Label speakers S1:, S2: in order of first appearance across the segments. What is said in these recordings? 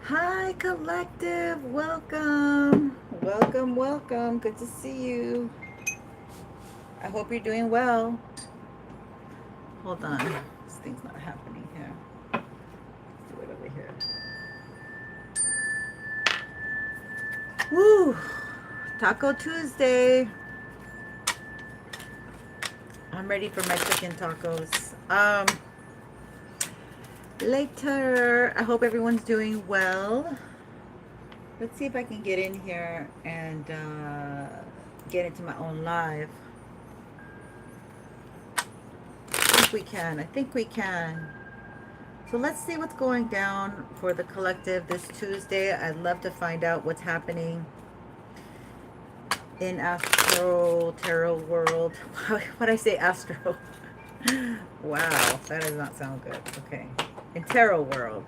S1: Hi, collective. Welcome. Welcome, welcome. Good to see you. I hope you're doing well. Hold on. This thing's not happening here. Let's do it over here. Woo! Taco Tuesday. I'm ready for my chicken tacos. Later. I hope everyone's doing well. Let's see if I can get in here and get into my own live. I think we can. I think we can. So let's see what's going down for the collective this Tuesday. I'd love to find out what's happening in Astro Tarot world. What I say, Astro? Wow, that does not sound good. Okay, in Tarot world.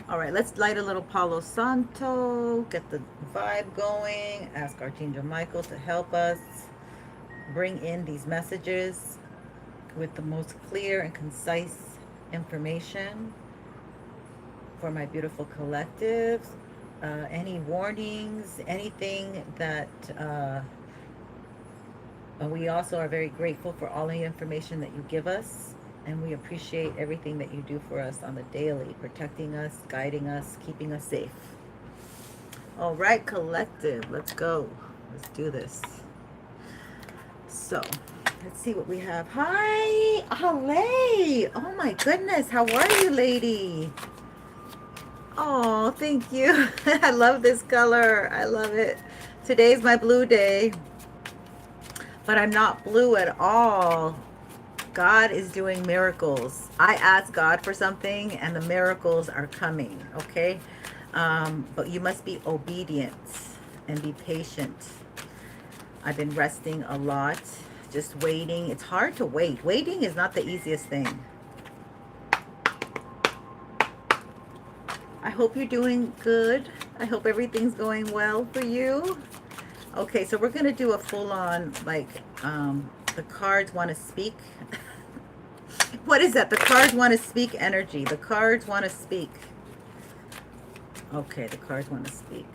S1: All right, let's light a little Palo Santo, get the vibe going, ask Archangel Michael to help us bring in these messages with the most clear and concise information for my beautiful collectives. Any warnings, anything that we also are very grateful for all the information that you give us, and we appreciate everything that you do for us on the daily, protecting us, guiding us, keeping us safe. All right, collective, let's go. Let's do this. So, let's see what we have. Hi, Hale. Oh my goodness, how are you, lady? Oh, thank you. I love this color. I love it. Today's my blue day, but I'm not blue at all. God is doing miracles. I asked God for something and the miracles are coming, okay? But you must be obedient and be patient. I've been resting a lot, just waiting. It's hard to wait. Waiting is not the easiest thing. I hope you're doing good. I hope everything's going well for you. Okay, so we're going to do a full-on, like, the cards want to speak. What is that? The cards want to speak energy. The cards want to speak. Okay, the cards want to speak.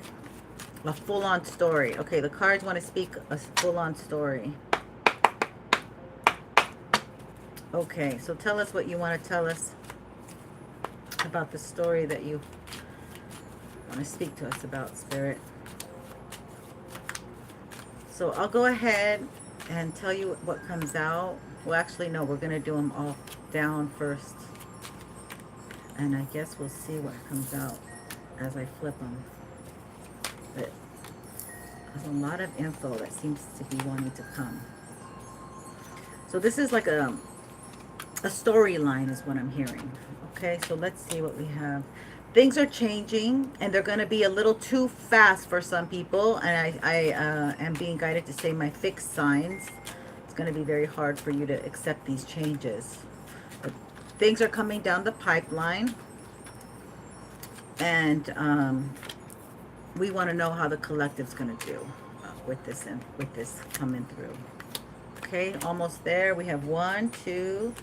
S1: A full-on story. Okay, the cards want to speak a full-on story. Okay, so tell us what you want to tell us about the story that you want to speak to us about, Spirit. So I'll go ahead and tell you what comes out. Well, actually, no, we're going to do them all down first. And I guess we'll see what comes out as I flip them. But there's a lot of info that seems to be wanting to come. So this is like a storyline is what I'm hearing. Okay, so let's see what we have. Things are changing, and they're going to be a little too fast for some people. And I am being guided to say my fixed signs. It's going to be very hard for you to accept these changes. But things are coming down the pipeline. And we want to know how the collective's going to do with this and with this coming through. Okay, almost there. We have 1, 2,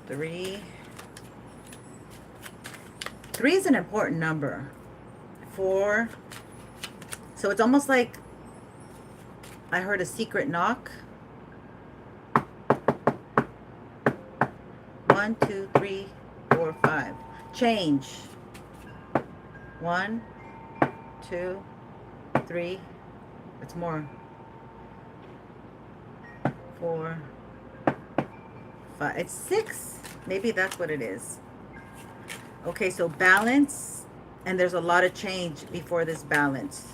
S1: 3. 3 is an important number. 4. So it's almost like I heard a secret knock. 1, 2, 3, 4, 5. Change. 1, 2, 3. It's more. 4, 5. It's 6. Maybe that's what it is. Okay, so balance, and there's a lot of change before this balance.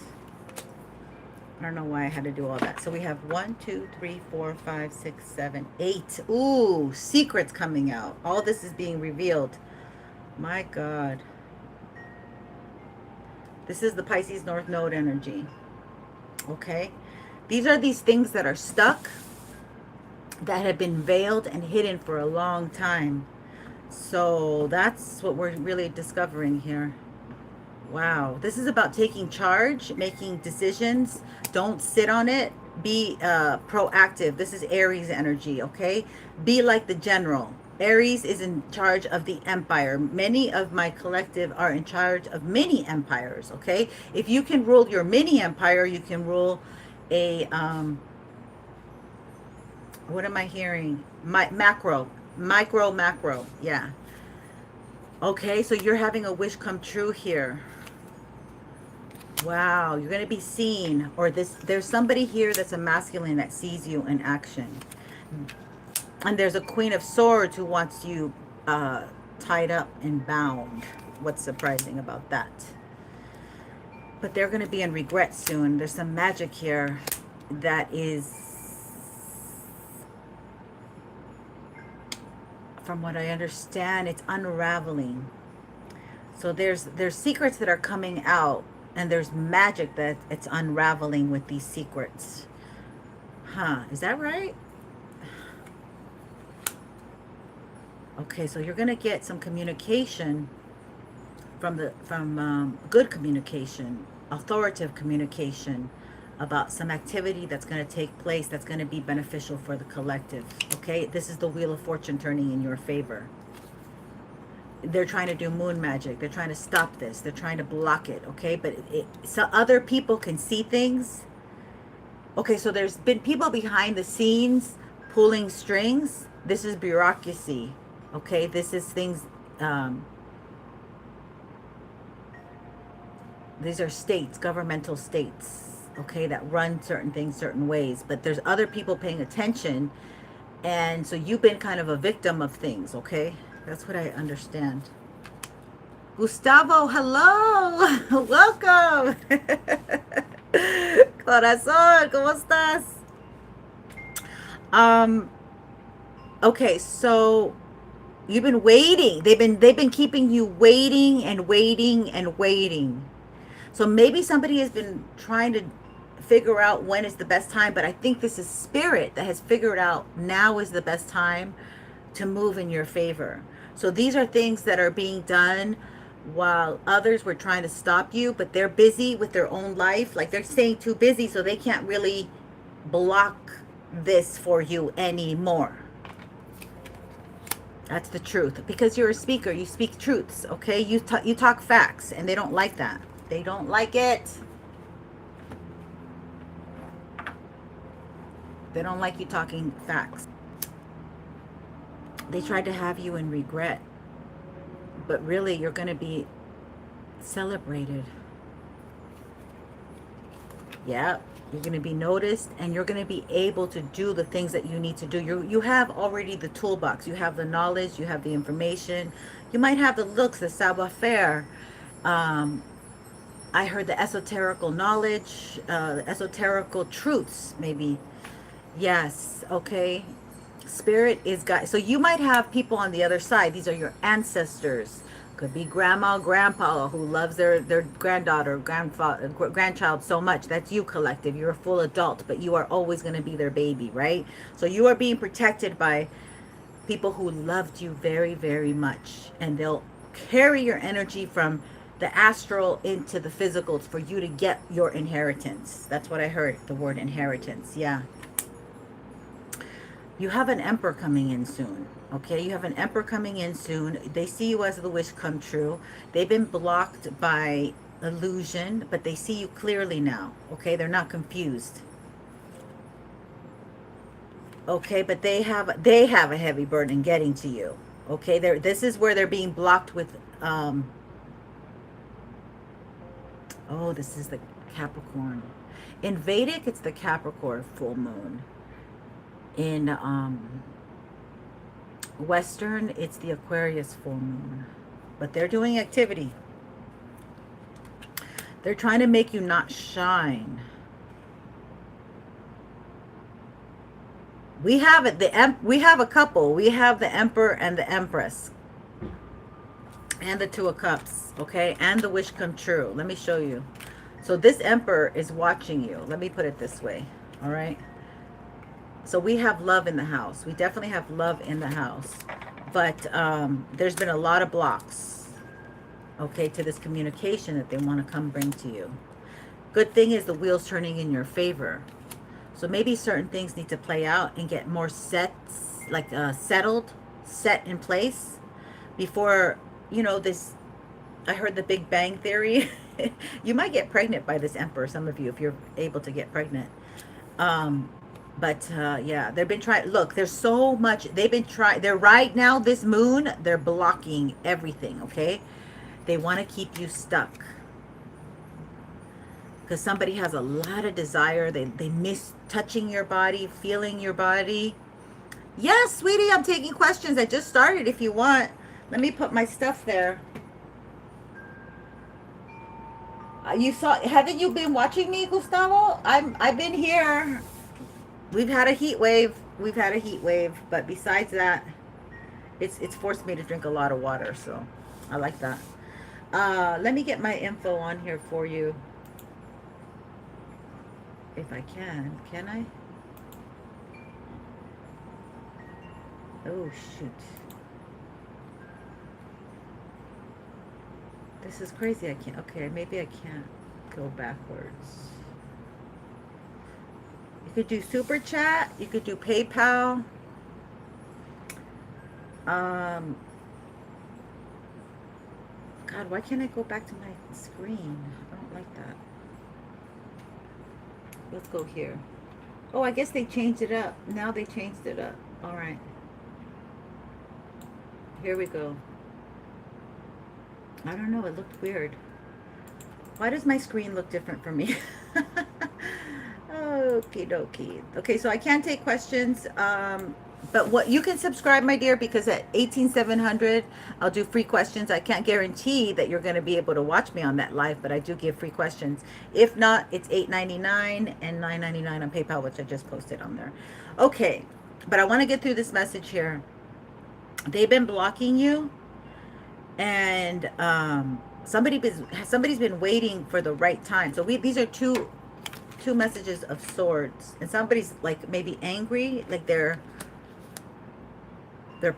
S1: I don't know why I had to do all that. So we have 1, 2, 3, 4, 5, 6, 7, 8. Ooh, secrets coming out. All this is being revealed. My God. This is the Pisces North Node energy. Okay. These are these things that are stuck, that have been veiled and hidden for a long time. So that's what we're really discovering here. Wow. This is about taking charge, making decisions. Don't sit on it. Be proactive. This is Aries energy, okay? Be like the general. Aries is in charge of the empire. Many of my collective are in charge of mini empires, okay? If you can rule your mini empire, you can rule a, what am I hearing? Macro, yeah. Okay, so you're having a wish come true here. Wow, you're going to be seen, or there's somebody here that's a masculine that sees you in action. And there's a Queen of Swords who wants you tied up and bound. What's surprising about that? But they're going to be in regret soon. There's some magic here that is, from what I understand, it's unraveling. So there's secrets that are coming out, and there's magic that it's unraveling with these secrets. Huh, is that right? Okay, so you're going to get some communication from good communication, authoritative communication about some activity that's going to take place that's going to be beneficial for the collective. Okay, this is the Wheel of Fortune turning in your favor. They're trying to do moon magic. They're trying to stop this. They're trying to block it. Okay, but so other people can see things. Okay, so there's been people behind the scenes pulling strings. This is bureaucracy. Okay, this is things, these are states, governmental states, okay, that run certain things certain ways. But there's other people paying attention, and so you've been kind of a victim of things, okay? That's what I understand. Gustavo, hello! Welcome! Corazón, ¿cómo estás? Okay, so you've been waiting. They've been keeping you waiting and waiting and waiting. So maybe somebody has been trying to figure out when is the best time, but I think this is spirit that has figured out now is the best time to move in your favor. So these are things that are being done while others were trying to stop you, but they're busy with their own life. Like they're staying too busy, so they can't really block this for you anymore. That's the truth. Because you're a speaker, you speak truths, okay? You talk facts, and they don't like that. They don't like it. They don't like you talking facts. They tried to have you in regret, but really you're going to be celebrated. Yeah, you're going to be noticed, and you're going to be able to do the things that you need to do. You have already the toolbox. You have the knowledge. You have the information. You might have the looks, the savoir-faire. I heard the esoterical knowledge, esoterical truths, maybe. Yes, okay. Spirit is God. So you might have people on the other side. These are your ancestors. Could be grandma, grandpa who loves their granddaughter, grandchild so much. That's you, collective. You're a full adult, but you are always going to be their baby, right? So you are being protected by people who loved you very, very much. And they'll carry your energy from the astral into the physical for you to get your inheritance. That's what I heard, the word inheritance. Yeah. You have an emperor coming in soon. Okay, you have an emperor coming in soon. They see you as the wish come true. They've been blocked by illusion, but they see you clearly now. Okay, they're not confused. Okay, but they have a heavy burden getting to you. Okay, this is where they're being blocked with oh, this is the Capricorn. In Vedic, it's the Capricorn full moon. In Western, it's the Aquarius full moon. But they're doing activity. They're trying to make you not shine. We have it. We have a couple. We have the Emperor and the Empress. And the Two of Cups. Okay? And the wish come true. Let me show you. So this Emperor is watching you. Let me put it this way. All right? So we have love in the house. We definitely have love in the house. But there's been a lot of blocks, okay, to this communication that they want to come bring to you. Good thing is the wheel's turning in your favor. So maybe certain things need to play out and get more settled set in place before, you know, this, I heard the Big Bang Theory. You might get pregnant by this emperor, some of you, if you're able to get pregnant. Um, but yeah, they've been trying. Look, there's so much. They've been trying. They're right now, this moon, they're blocking everything, okay? They want to keep you stuck. Because somebody has a lot of desire. They miss touching your body, feeling your body. Yes, sweetie, I'm taking questions. I just started if you want. Let me put my stuff there. You saw, haven't you been watching me, Gustavo? I've been here. We've had a heat wave. We've had a heat wave, but besides that, it's forced me to drink a lot of water, so I like that. Let me get my info on here for you. If I can I? Oh, shoot. This is crazy. I can't. Okay, maybe I can't go backwards. You could do Super Chat. You could do PayPal. God, why can't I go back to my screen? I don't like that. Let's go here. Oh, I guess they changed it up. Now they changed it up. All right. Here we go. I don't know. It looked weird. Why does my screen look different for me? Okie dokie. Okay, so I can't take questions. But what you can subscribe, my dear, because at 18,700, I'll do free questions. I can't guarantee that you're going to be able to watch me on that live, but I do give free questions. If not, it's $8.99 and $9.99 on PayPal, which I just posted on there. Okay, but I want to get through this message here. They've been blocking you, and somebody's been waiting for the right time. So these are two messages of swords, and somebody's like maybe angry, like they're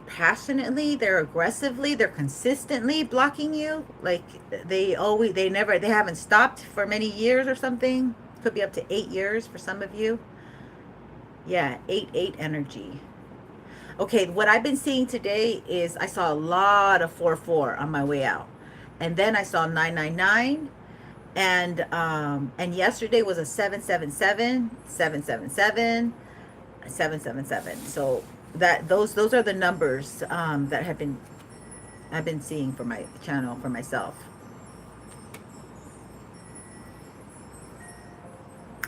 S1: passionately, they're aggressively, they're consistently blocking you. Like they haven't stopped for many years or something. Could be up to 8 years for some of you. Yeah, 8 energy. Okay, what I've been seeing today is I saw a lot of 4 on my way out. And then I saw 999. And yesterday was a 777, 777, 777. So those are the numbers that I've been seeing for my channel, for myself.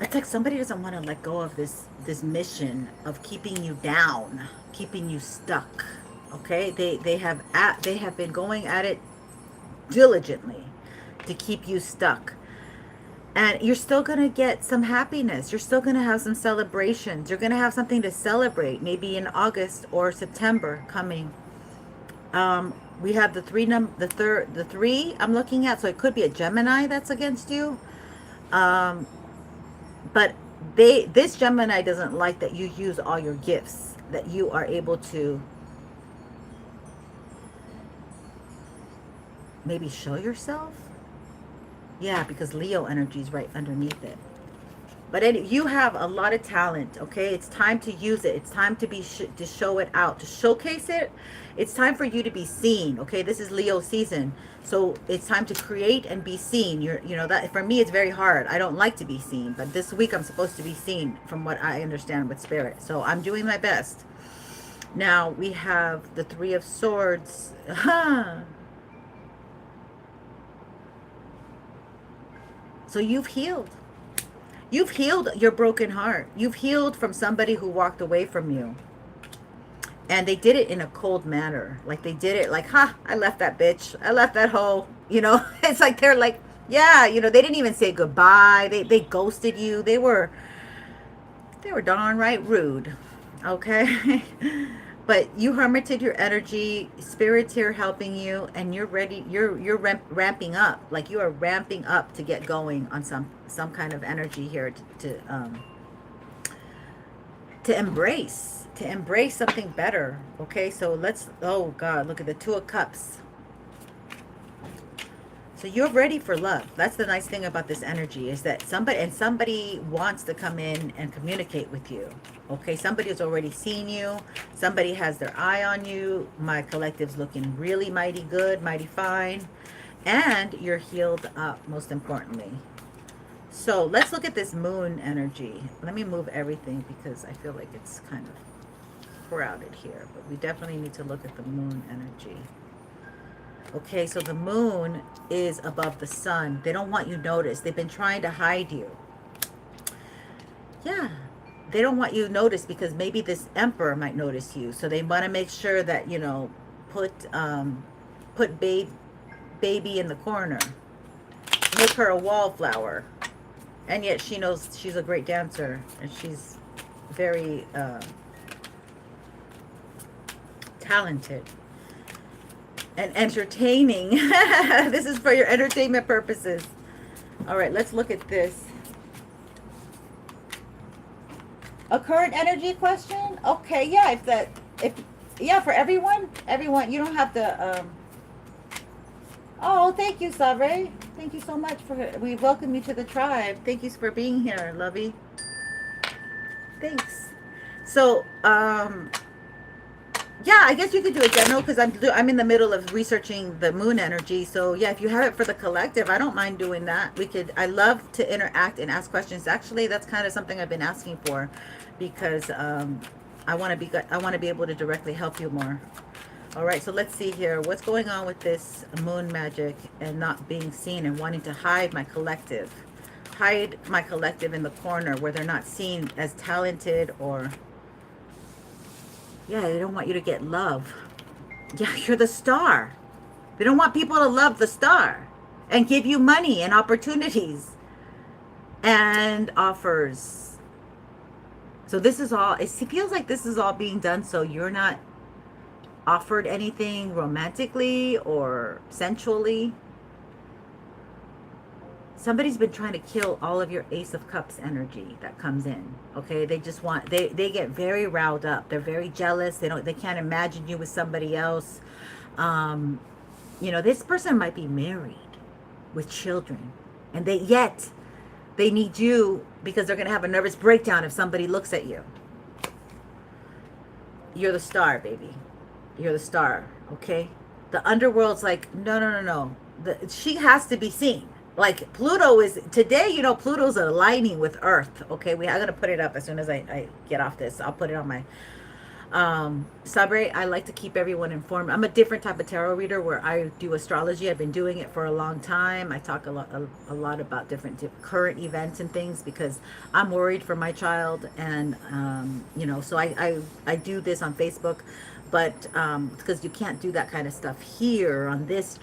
S1: It's like somebody doesn't want to let go of this mission of keeping you down, keeping you stuck. Okay, they have been going at it diligently to keep you stuck. And you're still going to get some happiness. You're still going to have some celebrations. You're going to have something to celebrate, maybe in August or September coming. We have the three I'm looking at, so it could be a Gemini that's against you. But this Gemini doesn't like that you use all your gifts, that you are able to maybe show yourself. Yeah, because Leo energy is right underneath it. But you have a lot of talent, okay? It's time to use it. It's time to to show it out, to showcase it. It's time for you to be seen, okay? This is Leo season. So it's time to create and be seen. You know, that for me, it's very hard. I don't like to be seen, but this week I'm supposed to be seen from what I understand with spirit. So I'm doing my best. Now we have the 3 of Swords. So you've healed. You've healed your broken heart. You've healed from somebody who walked away from you. And they did it in a cold manner. Like they did it like, ha, I left that bitch. I left that hoe. You know, it's like they're like, yeah, you know, they didn't even say goodbye. They ghosted you. They were darn right rude. Okay. But you hermited your energy, spirit's here helping you, and you're ready. You're ramping up, like you are ramping up to get going on some kind of energy here to embrace something better. Okay, so oh God, look at the 2 of Cups. So you're ready for love. That's the nice thing about this energy, is that somebody wants to come in and communicate with you. Okay, somebody has already seen you. Somebody has their eye on you. My collective's looking really mighty good, mighty fine. And you're healed up, most importantly. So let's look at this moon energy. Let me move everything because I feel like it's kind of crowded here. But we definitely need to look at the moon energy. Okay, so the moon is above the sun. They don't want you noticed. They've been trying to hide you. Yeah, they don't want you noticed because maybe this emperor might notice you. So they want to make sure that, you know, put baby in the corner. Make her a wallflower. And yet she knows she's a great dancer. And she's very talented. And entertaining. This is for your entertainment purposes. All right, let's look at this. A current energy question? Okay, yeah, yeah, for everyone. You don't have to oh, thank you, Sabre. Thank you so much we welcome you to the tribe. Thank you for being here, lovey. Thanks. So, yeah, I guess you could do a general because I'm in the middle of researching the moon energy. So yeah, if you have it for the collective, I don't mind doing that. I love to interact and ask questions. Actually, that's kind of something I've been asking for, because I want to be able to directly help you more. All right, so let's see here. What's going on with this moon magic and not being seen and wanting to hide my collective? Hide my collective in the corner where they're not seen as talented, or yeah, they don't want you to get love. Yeah, you're the star. They don't want people to love the star and give you money and opportunities and offers. So this is all, it feels like this is all being done so you're not offered anything romantically or sensually. Somebody's been trying to kill all of your Ace of Cups energy that comes in. Okay, they just want, they get very riled up. They're very jealous. They can't imagine you with somebody else. You know, this person might be married with children, and yet they need you because they're going to have a nervous breakdown if somebody looks at you. You're the star, baby. You're the star. Okay, the underworld's like, no. She has to be seen. Like Pluto is today, you know, Pluto's aligning with Earth. Okay, I'm gonna put it up as soon as I get off this. I'll put it on my Sabre. I like to keep everyone informed. I'm a different type of tarot reader where I do astrology. I've been doing it for a long time. I talk a lot about different current events and things because I'm worried for my child, and you know, so I do this on Facebook, but because you can't do that kind of stuff here on this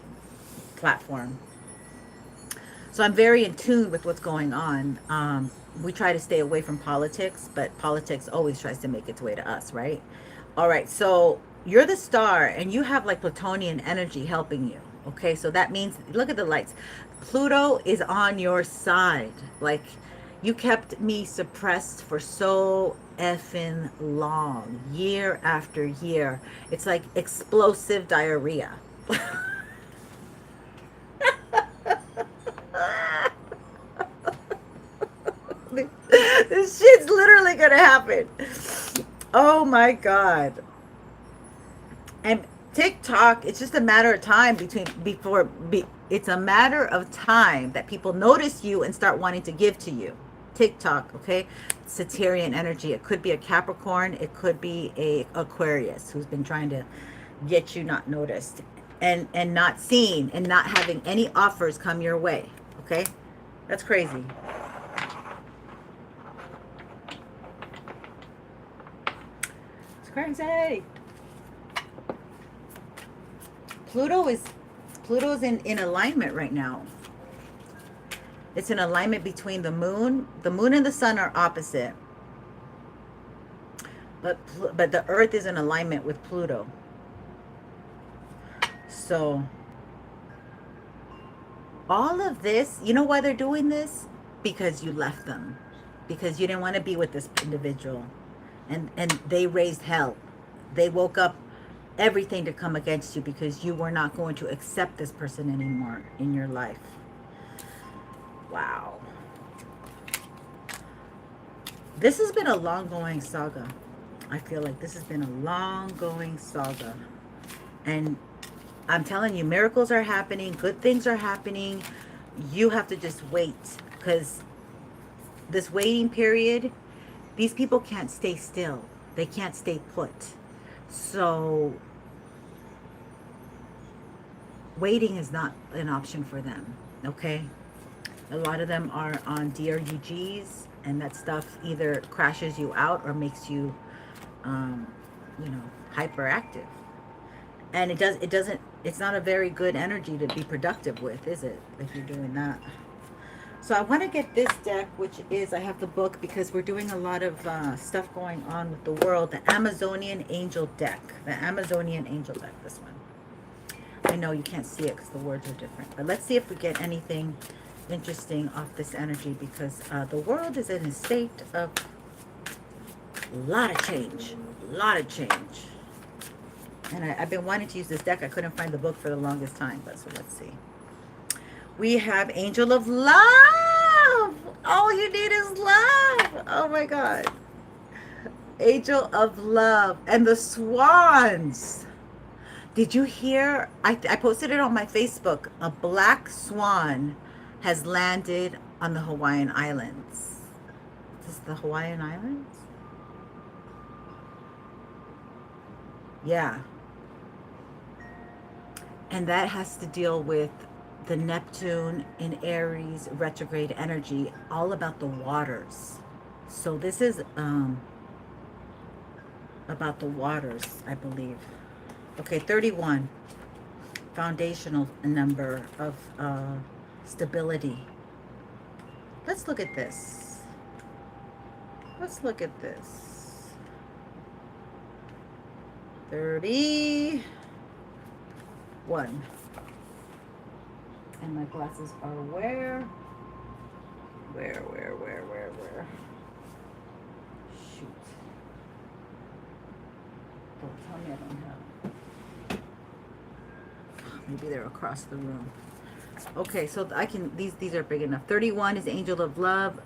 S1: platform. So I'm very in tune with what's going on. We try to stay away from politics, but politics always tries to make its way to us, right? All right, so you're the star, and you have like Plutonian energy helping you. Okay, so that means, look at the lights. Pluto is on your side. Like, you kept me suppressed for so effing long, year after year. It's like explosive diarrhea. This shit's literally gonna happen. Oh my god. And TikTok, it's just a matter of time it's a matter of time that people notice you and start wanting to give to you. TikTok, okay? Saturnian energy. It could be a Capricorn, it could be a Aquarius who's been trying to get you not noticed and not seen and not having any offers come your way. Okay? That's crazy. Crazy. Pluto's in alignment right now. It's an alignment between the moon. The moon and the sun are opposite, but the earth is in alignment with Pluto. So all of this, you know why they're doing this? Because you left them, because you didn't want to be with this individual. And they raised hell. They woke up everything to come against you because you were not going to accept this person anymore in your life. Wow. This has been a long-going saga. I feel like this has been a long-going saga. And I'm telling you, miracles are happening. Good things are happening. You have to just wait. Because this waiting period, these people can't stay still. They can't stay put. So waiting is not an option for them. Okay? A lot of them are on DRUGs, and that stuff either crashes you out or makes you, you know, hyperactive. And it's not a very good energy to be productive with, is it? If you're doing that. So I want to get this deck, which is, I have the book because we're doing a lot of stuff going on with the world. The Amazonian Angel deck. The Amazonian Angel deck, this one. I know you can't see it because the words are different. But let's see if we get anything interesting off this energy, because the world is in a state of a lot of change. A lot of change. And I've been wanting to use this deck. I couldn't find the book for the longest time. But so let's see. We have Angel of Love. All you need is love. Oh my God. Angel of Love. And the swans. Did you hear? I posted it on my Facebook. A black swan has landed on the Hawaiian Islands. Is this the Hawaiian Islands? Yeah. And that has to deal with the Neptune in Aries retrograde energy, all about the waters. So this is about the waters, I believe. Okay, 31. Foundational number of stability. Let's look at this. Let's look at this. 31. And my glasses are where? Where? Shoot. Don't tell me I don't have. Maybe they're across the room. Okay, so I can, these are big enough. 31 is Angel of Love.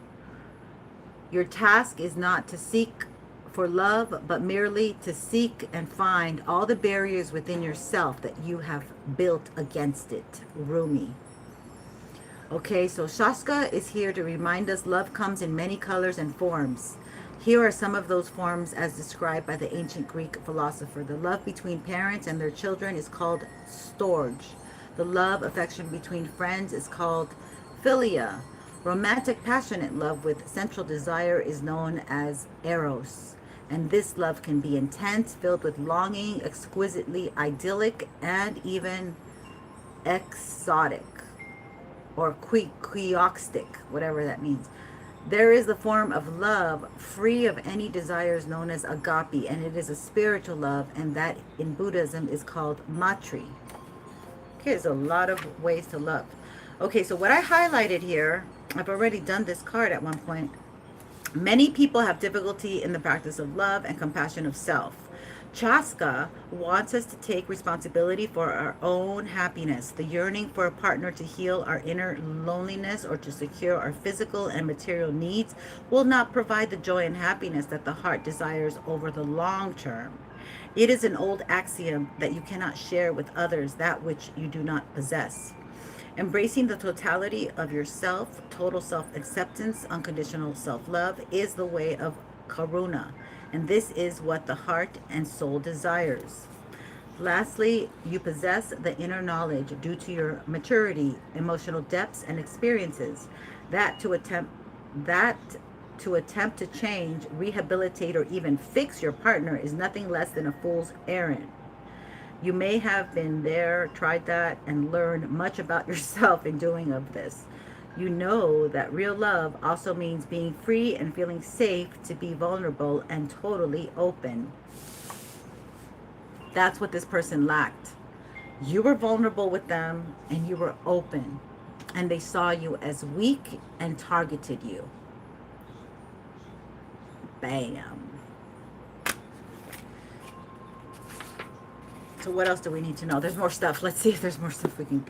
S1: Your task is not to seek for love, but merely to seek and find all the barriers within yourself that you have built against it. Rumi. Okay, so Shaska is here to remind us love comes in many colors and forms. Here are some of those forms as described by the ancient Greek philosopher. The love between parents and their children is called storge. The love, affection between friends is called philia. Romantic, passionate love with central desire is known as eros. And this love can be intense, filled with longing, exquisitely idyllic, and even exotic, or quixotic, whatever that means. There is the form of love free of any desires known as agape, and it is a spiritual love, and that in Buddhism is called matri. Okay, there's a lot of ways to love. Okay, so what I highlighted here, I've already done this card at one point. Many people have difficulty in the practice of love and compassion of self. Chaska wants us to take responsibility for our own happiness. The yearning for a partner to heal our inner loneliness or to secure our physical and material needs will not provide the joy and happiness that the heart desires over the long term. It is an old axiom that you cannot share with others that which you do not possess. Embracing the totality of yourself, total self-acceptance, unconditional self-love is the way of karuna. And this is what the heart and soul desires. Lastly, you possess the inner knowledge due to your maturity, emotional depths, and experiences that to attempt to change, rehabilitate, or even fix your partner is nothing less than a fool's errand. You may have been there, tried that, and learned much about yourself in doing of this. You know that real love also means being free and feeling safe to be vulnerable and totally open. That's what this person lacked. You were vulnerable with them and you were open. And they saw you as weak and targeted you. Bam. So what else do we need to know? There's more stuff. Let's see if there's more stuff we can.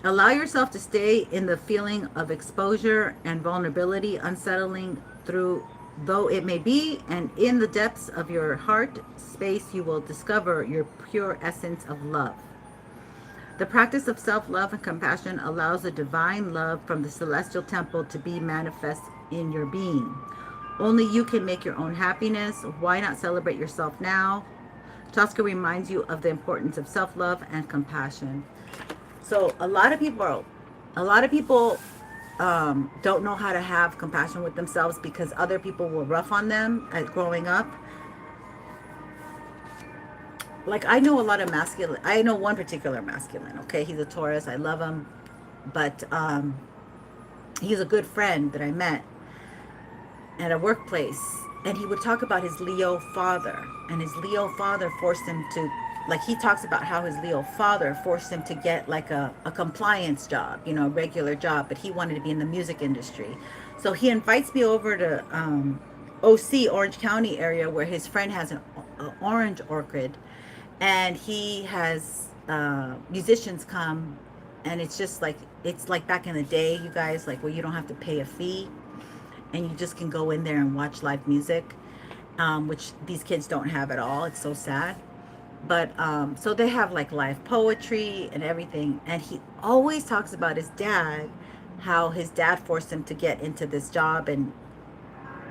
S1: Allow yourself to stay in the feeling of exposure and vulnerability, unsettling through though it may be, and in the depths of your heart space, you will discover your pure essence of love. The practice of self-love and compassion allows the divine love from the celestial temple to be manifest in your being. Only you can make your own happiness. Why not celebrate yourself now? Tosca reminds you of the importance of self-love and compassion. So a lot of people don't know how to have compassion with themselves because other people were rough on them as growing up. Like I know a lot of masculine. I know one particular masculine. Okay, he's a Taurus. I love him, but he's a good friend that I met at a workplace, and he would talk about his Leo father, and his Leo father forced him to, like he talks about how his Leo father forced him to get like a compliance job, you know, a regular job, but he wanted to be in the music industry. So he invites me over to OC, Orange County area, where his friend has an orange orchid, and he has musicians come, and it's just like, it's like back in the day, you guys, like where you don't have to pay a fee and you just can go in there and watch live music, which these kids don't have at all. It's so sad. But so they have like live poetry and everything, and he always talks about his dad, how his dad forced him to get into this job. And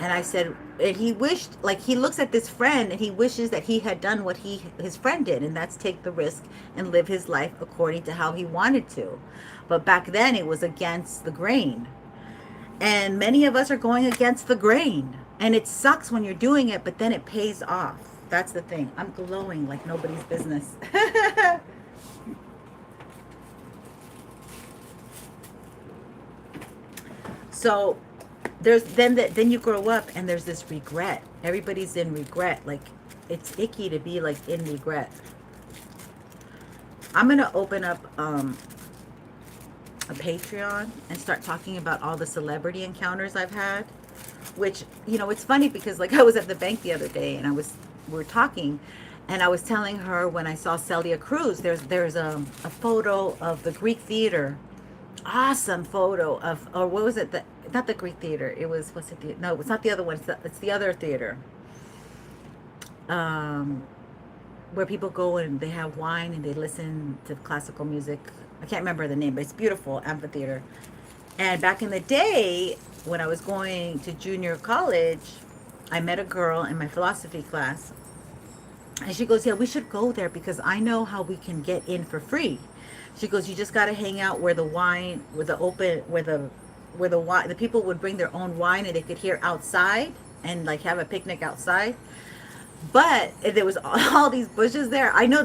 S1: I said, and he wished, like he looks at this friend and he wishes that he had done what his friend did, and that's take the risk and live his life according to how he wanted to. But back then it was against the grain, and many of us are going against the grain, and it sucks when you're doing it, but then it pays off. That's the thing. I'm glowing like nobody's business. So there's then you grow up and there's this regret. Everybody's in regret. Like it's icky to be like in regret. I'm gonna open up a Patreon and start talking about all the celebrity encounters I've had. Which, you know, it's funny because like I was at the bank the other day and we were talking, and I was telling her when I saw Celia Cruz, there's a photo of the Greek theater. Awesome photo of, or what was it? Not the Greek theater. It was, what's it? No, it's not the other one. It's the other theater. Where people go and they have wine and they listen to classical music. I can't remember the name, but it's beautiful amphitheater. And back in the day, when I was going to junior college, I met a girl in my philosophy class, and she goes, yeah, we should go there because I know how we can get in for free. She goes, you just got to hang out where the wine, where the wine, the people would bring their own wine and they could hear outside and like have a picnic outside. But there was all these bushes there. I know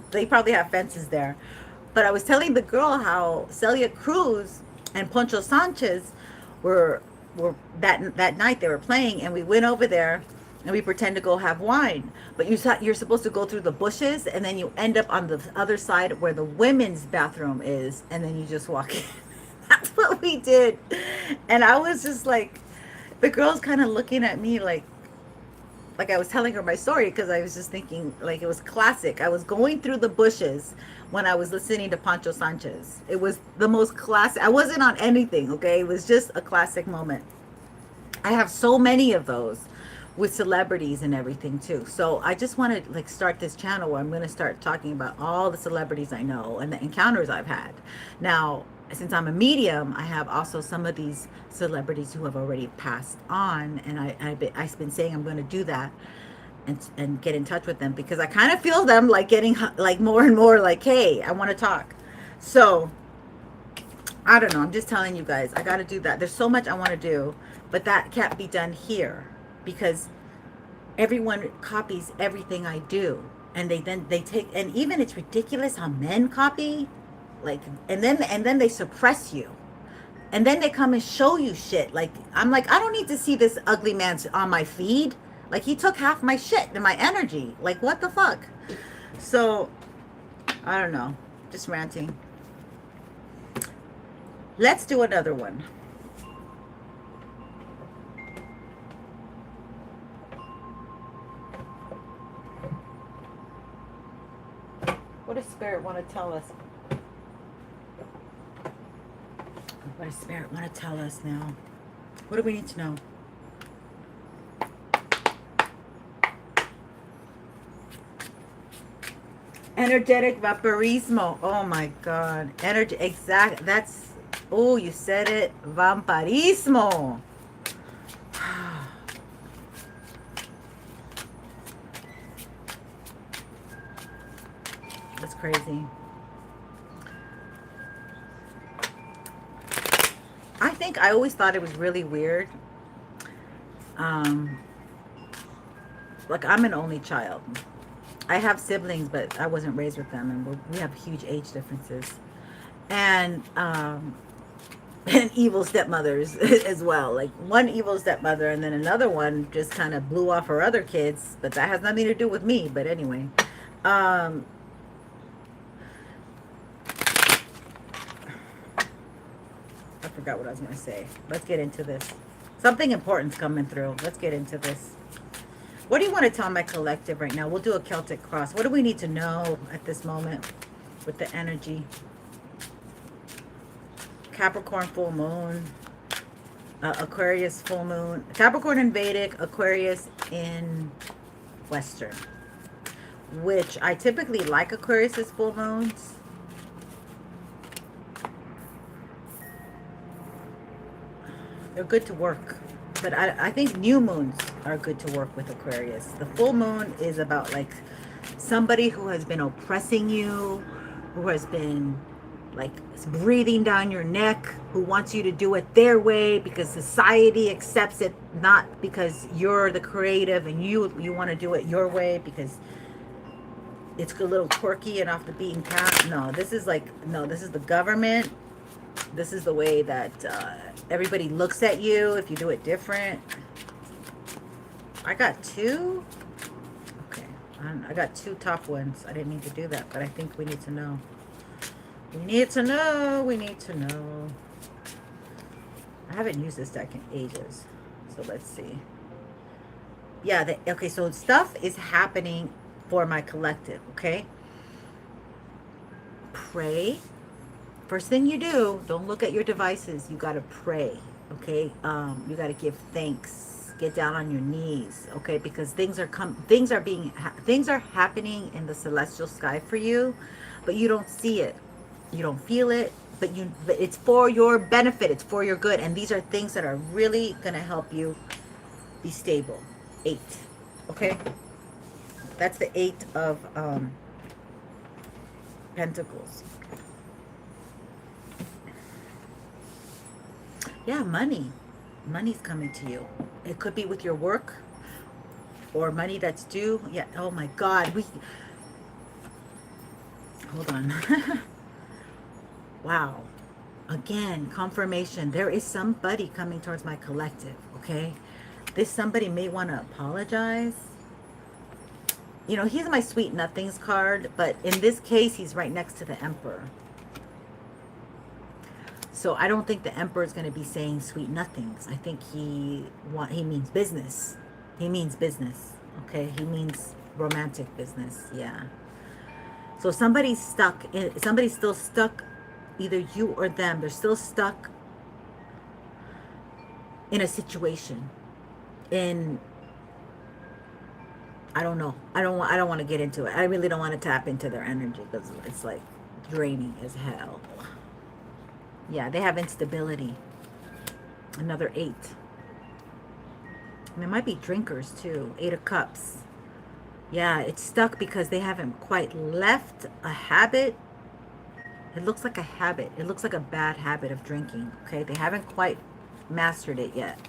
S1: they probably have fences there. But I was telling the girl how Celia Cruz and Poncho Sanchez were that night they were playing, and we went over there and we pretend to go have wine. But you're supposed to go through the bushes, and then you end up on the other side where the women's bathroom is, and then you just walk in. That's what we did. And I was just like, the girl's kind of looking at me like I was telling her my story, because I was just thinking like it was classic. I was going through the bushes when I was listening to Pancho Sanchez. It was the most classic. I wasn't on anything, okay? It was just a classic moment. I have so many of those with celebrities and everything too. So I just want to like start this channel where I'm going to start talking about all the celebrities I know and the encounters I've had. Now, since I'm a medium, I have also some of these celebrities who have already passed on, and I've been saying I'm going to do that and get in touch with them, because I kind of feel them like getting like more and more like, hey, I want to talk. So I don't know, I'm just telling you guys, I got to do that. There's so much I want to do, but that can't be done here because everyone copies everything I do, and they take, and even it's ridiculous how men copy, like, and then they suppress you, and then they come and show you shit. Like, I'm like, I don't need to see this ugly man on my feed. Like, he took half my shit and my energy. Like, what the fuck? So I don't know, just ranting. Let's do another one. does Spirit want to tell us? What does Spirit want to tell us now? What do we need to know? Energetic vampirismo. Oh my God. Energy. Exact. That's. Oh, you said it. Vampirismo. That's crazy. I think I always thought it was really weird. Like, I'm an only child. I have siblings, but I wasn't raised with them, and we have huge age differences, and evil stepmothers as well. Like, one evil stepmother, and then another one just kind of blew off her other kids, but that has nothing to do with me. But anyway, I forgot what I was going to say. Let's get into this. Something important's coming through. Let's get into this. What do you want to tell my collective right now? We'll do a Celtic cross. What do we need to know at this moment with the energy? Capricorn full moon, Aquarius full moon, Capricorn in Vedic, Aquarius in Western, which I typically like Aquarius's full moons. They're good to work. But I think new moons are good to work with Aquarius. The full moon is about like somebody who has been oppressing you, who has been like breathing down your neck, who wants you to do it their way because society accepts it, not because you're the creative and you want to do it your way because it's a little quirky and off the beaten path. No, this is like, no, this is the government. This is the way that everybody looks at you if you do it different. I got two. Okay. I got two top ones. I didn't need to do that, but I think we need to know. We need to know. We need to know. I haven't used this deck in ages. So let's see. Yeah. Okay. So stuff is happening for my collective. Okay. Pray. First thing you do, don't look at your devices. You got to pray, okay? You got to give thanks. Get down on your knees, okay? Because things are happening in the celestial sky for you, but you don't see it. You don't feel it, but it's for your benefit. It's for your good, and these are things that are really going to help you be stable. 8, okay? That's the 8 of Pentacles. Yeah, money. Money's coming to you. It could be with your work or money that's due. Yeah. Oh my God. Hold on. Wow. Again, confirmation. There is somebody coming towards my collective. Okay. This somebody may want to apologize. You know, he's my sweet nothings card, but in this case, he's right next to the Emperor. So I don't think the Emperor is going to be saying sweet nothings. I think he means business. He means business. Okay, he means romantic business. Yeah. So somebody's stuck. Somebody's still stuck. Either you or them. They're still stuck in a situation. I don't know. I don't want to get into it. I really don't want to tap into their energy because it's like draining as hell. Yeah, they have instability. Another 8. And there might be drinkers too. 8 of Cups. Yeah, it's stuck because they haven't quite left a habit. It looks like a habit. It looks like a bad habit of drinking. Okay, they haven't quite mastered it yet.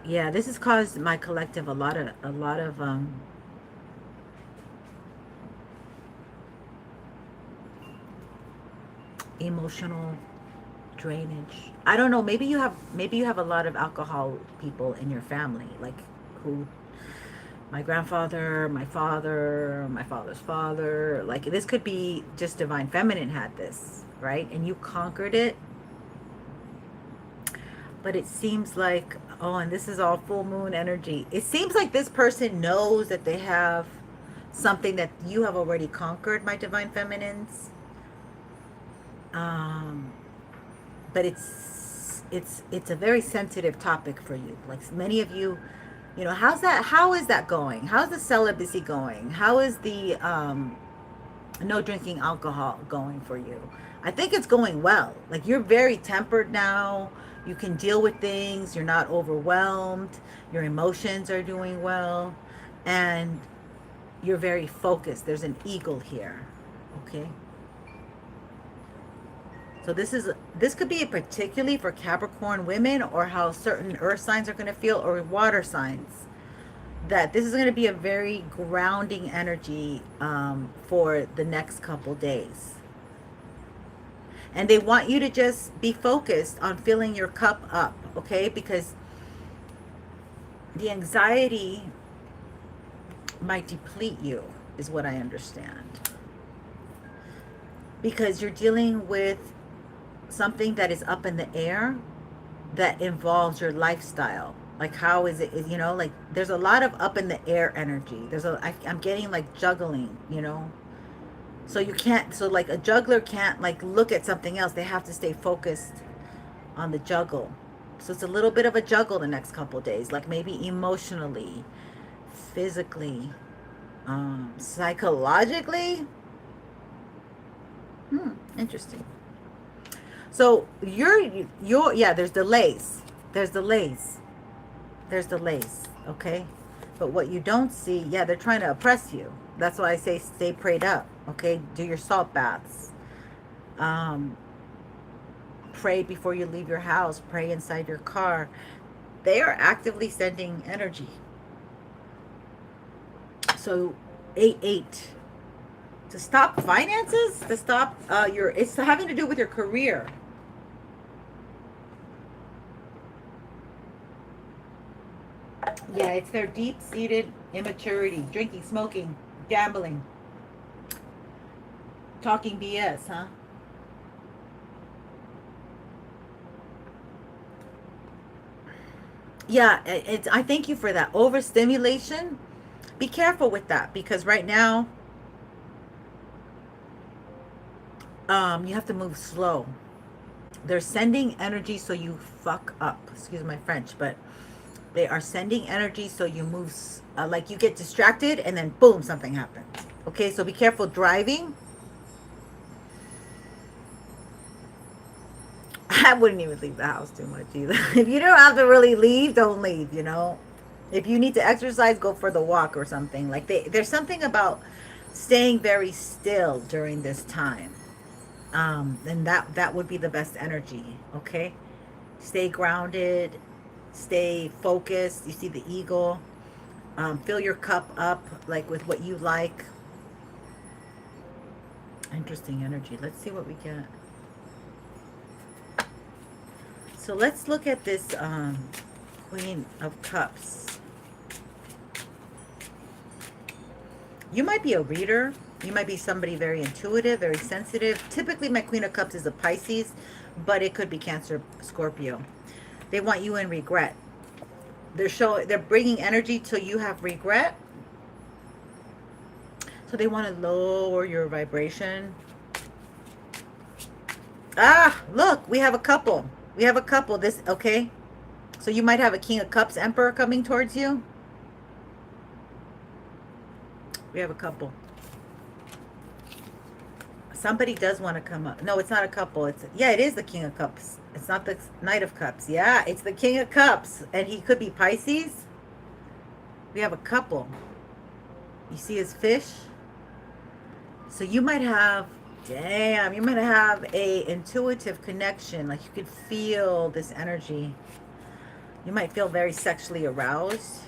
S1: Yeah, this has caused my collective a lot of emotional drainage. I don't know, maybe you have a lot of alcohol people in your family, like who, my grandfather, my father, my father's father, like this could be just Divine Feminine had this, right? And you conquered it. But it seems like, oh, and this is all full moon energy. It seems like this person knows that they have something that you have already conquered, my divine feminines. But it's a very sensitive topic for you. Like many of you, you know, how is that going? How's the celibacy going? How is the no drinking alcohol going for you? I think it's going well. Like you're very tempered now. You can deal with things. You're not overwhelmed. Your emotions are doing well. And you're very focused. There's an eagle here. Okay? So this could be particularly for Capricorn women, or how certain earth signs are going to feel, or water signs. That this is going to be a very grounding energy for the next couple days. And they want you to just be focused on filling your cup up, okay? Because the anxiety might deplete you, is what I understand. Because you're dealing with something that is up in the air that involves your lifestyle. Like how is it, you know, like there's a lot of up in the air energy. I'm getting like juggling, you know. So you can't, so like a juggler can't like look at something else. They have to stay focused on the juggle. So it's a little bit of a juggle the next couple of days, like maybe emotionally, physically, psychologically. Interesting. So yeah, there's delays. There's delays. There's delays, okay? But what you don't see, yeah, they're trying to oppress you. That's why I say stay prayed up, okay? Do your salt baths. Pray before you leave your house. Pray inside your car. They are actively sending energy. So 8-8. To stop finances? To stop it's having to do with your career. Yeah, it's their deep-seated immaturity. Drinking, smoking, gambling, talking BS, huh? Yeah, I thank you for that. Overstimulation. Be careful with that, because right now, you have to move slow. They're sending energy so you fuck up. Excuse my French, but they are sending energy so you move, like you get distracted and then boom, something happens. Okay, so be careful driving. I wouldn't even leave the house too much either. If you don't have to really leave, don't leave, you know. If you need to exercise, go for the walk or something. Like there's something about staying very still during this time. And that would be the best energy, okay? Stay grounded, stay focused. You see the eagle. Fill your cup up like with what you like. Interesting energy. Let's see what we get. So let's look at this Queen of Cups. You might be a reader. You might be somebody very intuitive, very sensitive. Typically, my Queen of Cups is a Pisces, but it could be Cancer, Scorpio. They want you in regret. They're bringing energy till you have regret. So they want to lower your vibration. Ah, look, we have a couple. We have a couple. This, okay. So you might have a King of Cups Emperor coming towards you. We have a couple. Somebody does want to come up. No, it's not a couple. Yeah, it is the King of Cups. It's not the Knight of Cups. Yeah, it's the King of Cups. And he could be Pisces. We have a couple. You see his fish? So you might have, damn, you might have a intuitive connection. Like you could feel this energy. You might feel very sexually aroused.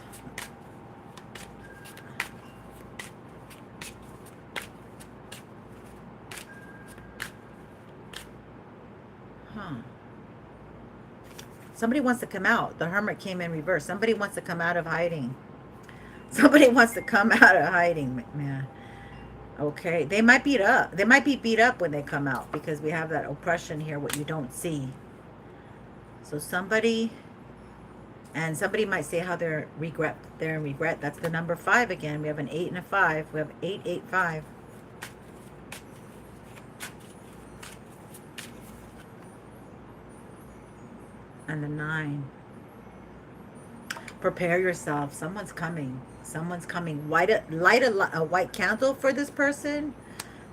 S1: Somebody wants to come out. The Hermit came in reverse. Somebody wants to come out of hiding. Somebody wants to come out of hiding, man. Okay. They might beat up. They might be beat up when they come out because we have that oppression here, what you don't see. So somebody, And somebody might say how they're in regret. That's the number 5 again. We have an 8 and a 5. We have 885. And the 9. Prepare yourself. Someone's coming. Someone's coming. Light a white candle for this person.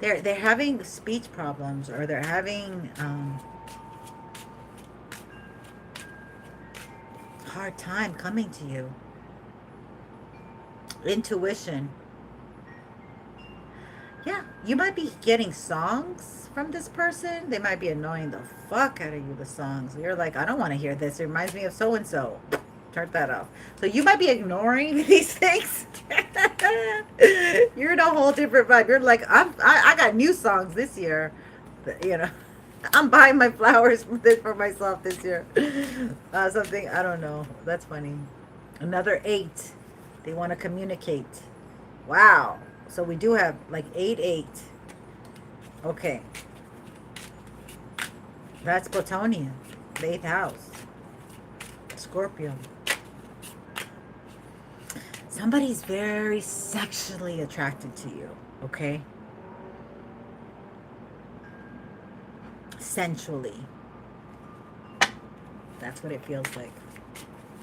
S1: They're having speech problems, or they're having hard time coming to you. Intuition. Yeah, you might be getting songs from this person. They might be annoying the fuck out of you, the songs. You're like, I don't want to hear this. It reminds me of so-and-so. Turn that off. So you might be ignoring these things. You're in a whole different vibe. You're like, I got new songs this year. You know, I'm buying my flowers for myself this year. Something, I don't know. That's funny. Another 8. They want to communicate. Wow. So we do have like 8. Okay. That's Plutonian. The 8th house. Scorpio. Somebody's very sexually attracted to you. Okay? Sensually. That's what it feels like.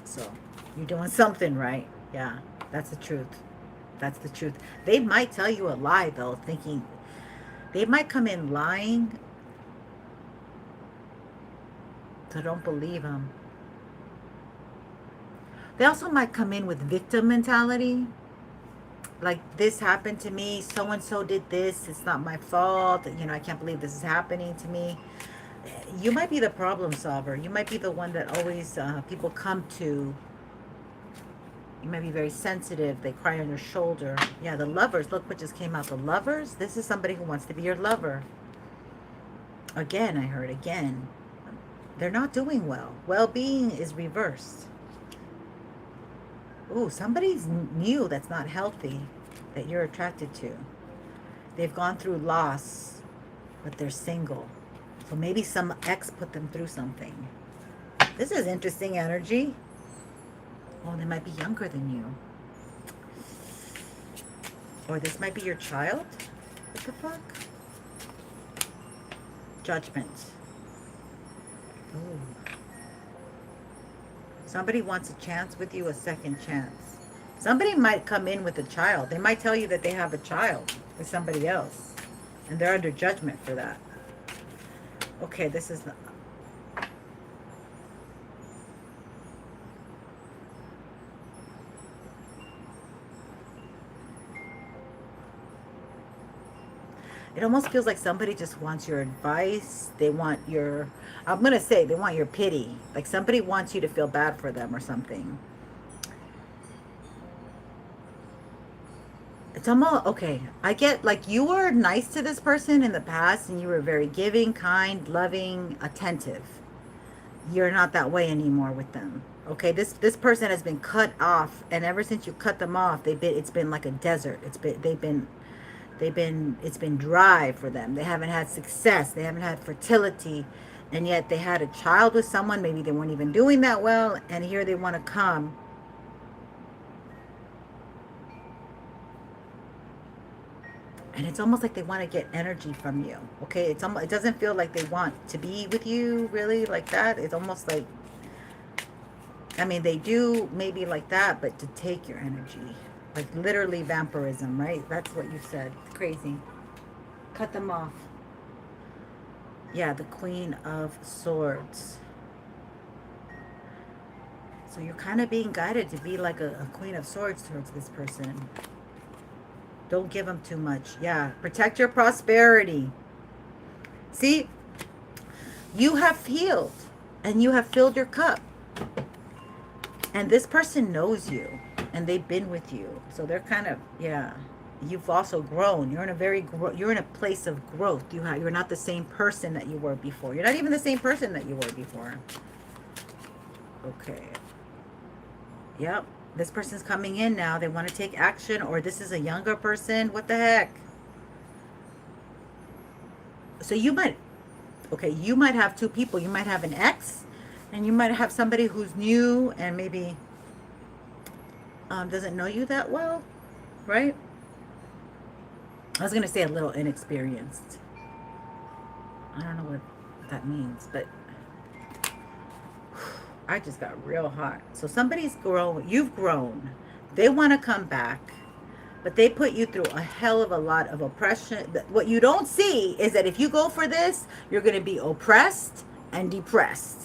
S1: So, you're doing something right. Yeah, that's the truth. That's the truth. They might tell you a lie, though, thinking... They might come in lying. So don't believe them. They also might come in with victim mentality. Like, this happened to me. So-and-so did this. It's not my fault. You know, I can't believe this is happening to me. You might be the problem solver. You might be the one that always people come to. You might be very sensitive. They cry on your shoulder. Yeah, the lovers. Look what just came out. The lovers. This is somebody who wants to be your lover. Again, I heard again. They're not doing well. Well-being is reversed. Ooh, somebody's new that's not healthy that you're attracted to. They've gone through loss, but they're single. So maybe some ex put them through something. This is interesting energy. Oh, they might be younger than you. Or this might be your child. What the fuck? Judgment. Ooh. Somebody wants a chance with you, a second chance. Somebody might come in with a child. They might tell you that they have a child with somebody else. And they're under judgment for that. Okay, this is the... It almost feels like somebody just wants your advice. They want your... I'm going to say they want your pity. Like somebody wants you to feel bad for them or something. It's almost... Okay, I get like you were nice to this person in the past and you were very giving, kind, loving, attentive. You're not that way anymore with them. Okay, this person has been cut off, and ever since you cut them off, it's been like a desert. It's been dry for them. They haven't had success. They haven't had fertility. And yet they had a child with someone. Maybe they weren't even doing that well. And here they want to come. And it's almost like they want to get energy from you. Okay, it doesn't feel like they want to be with you really like that. It's almost like, I mean, they do maybe like that, but to take your energy. Like literally vampirism, right? That's what you said. It's crazy. Cut them off. Yeah, the Queen of Swords. So you're kind of being guided to be like a Queen of Swords towards this person. Don't give them too much. Yeah, protect your prosperity. See, you have healed and you have filled your cup. And this person knows you. And they've been with you. So they're kind of, yeah. You've also grown. You're in a you're in a place of growth. You're not the same person that you were before. You're not even the same person that you were before. Okay. Yep. This person's coming in now. They want to take action, or this is a younger person. What the heck? So you might have two people. You might have an ex, And you might have somebody who's new and maybe doesn't know you that well, right? I was going to say a little inexperienced. I don't know what that means, but I just got real hot. So somebody's grown, you've grown. They want to come back, but they put you through a hell of a lot of oppression. What you don't see is that if you go for this, you're going to be oppressed and depressed.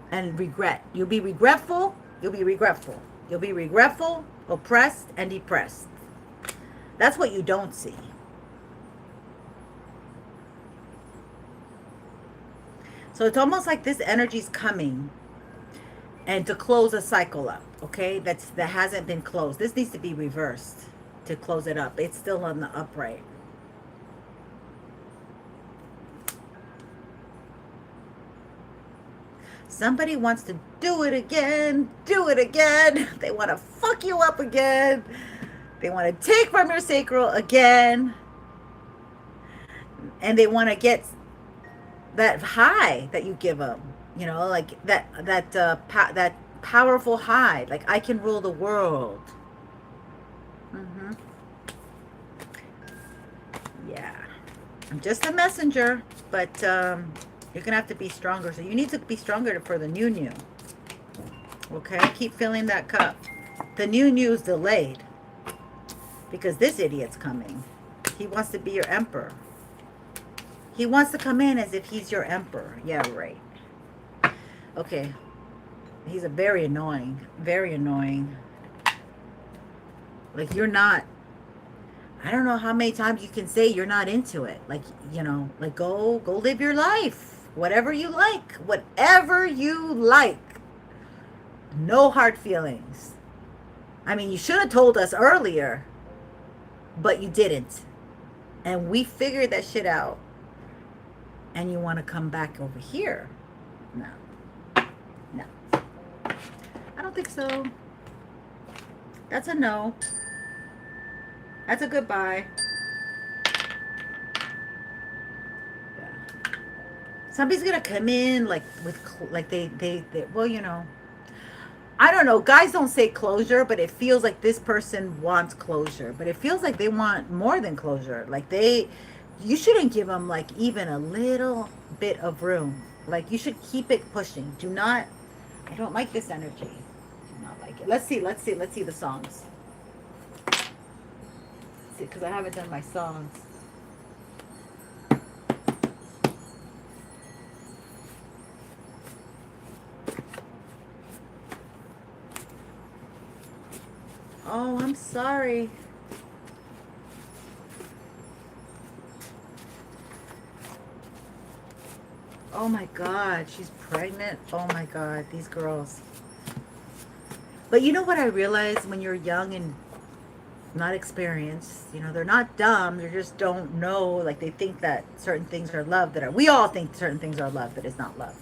S1: And regret. You'll be regretful. You'll be regretful. You'll be regretful, oppressed, and depressed. That's what you don't see. So it's almost like this energy's coming and to close a cycle up, okay? That hasn't been closed. This needs to be reversed to close it up. It's still on the upright. Somebody wants to do it again. Do it again. They want to fuck you up again. They want to take from your sacral again. And they want to get that high that you give them. You know, like that powerful high. Like, I can rule the world. Yeah. I'm just a messenger, but you're going to have to be stronger. So you need to be stronger for the new. Okay? Keep filling that cup. The new is delayed. Because this idiot's coming. He wants to be your emperor. He wants to come in as if he's your emperor. Yeah, right. Okay. He's a very annoying. Very annoying. Like, you're not... I don't know how many times you can say you're not into it. Like, you know, like, go live your life. Whatever you like. Whatever you like. No hard feelings. I mean, you should have told us earlier. But you didn't. And we figured that shit out. And you want to come back over here. No. No. I don't think so. That's a no. That's a goodbye. Yeah. Somebody's going to come in like with, like they well, you know. I don't know. Guys don't say closure, but it feels like this person wants closure. But it feels like they want more than closure. Like you shouldn't give them like even a little bit of room. Like, you should keep it pushing. Do not, I don't like this energy. Do not like it. Let's see the songs. Let's see, because I haven't done my songs. Oh, I'm sorry. Oh my God, she's pregnant. Oh my God, these girls. But you know what I realized when you're young and not experienced, you know, they're not dumb, they just don't know, like they think that certain things are love that are, we all think certain things are love that is not love.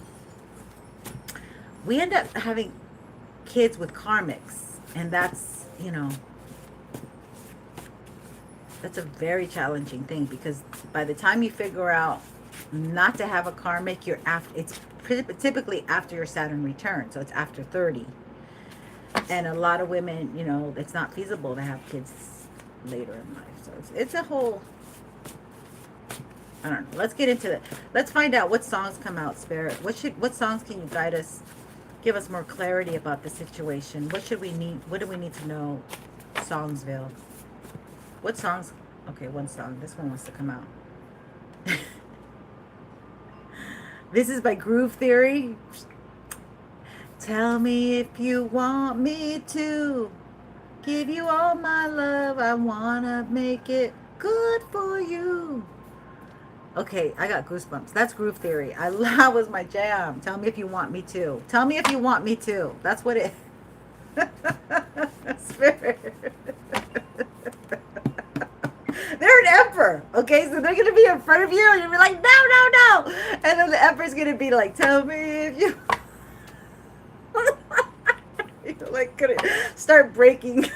S1: We end up having kids with karmics, and that's, you know, that's a very challenging thing, because by the time you figure out not to have a karmic, you're after, it's typically after your Saturn return, so it's after 30. And a lot of women, you know, it's not feasible to have kids later in life. So it's a whole, I don't know. Let's get into it. Let's find out what songs come out, Spirit. What songs can you guide us, give us more clarity about the situation? What should we need? What do we need to know? Songsville. What songs? Okay, one song. This one wants to come out. This is by Groove Theory. Tell me if you want me to give you all my love. I wanna make it good for you. Okay, I got goosebumps. That's Groove Theory. That was my jam. Tell me if you want me to. Tell me if you want me to. That's what it. Spirit. They're an emperor, okay? So they're going to be in front of you, and you'll be like, no, no, no. And then the emperor's going to be like, tell me if you... You're like going to start breaking.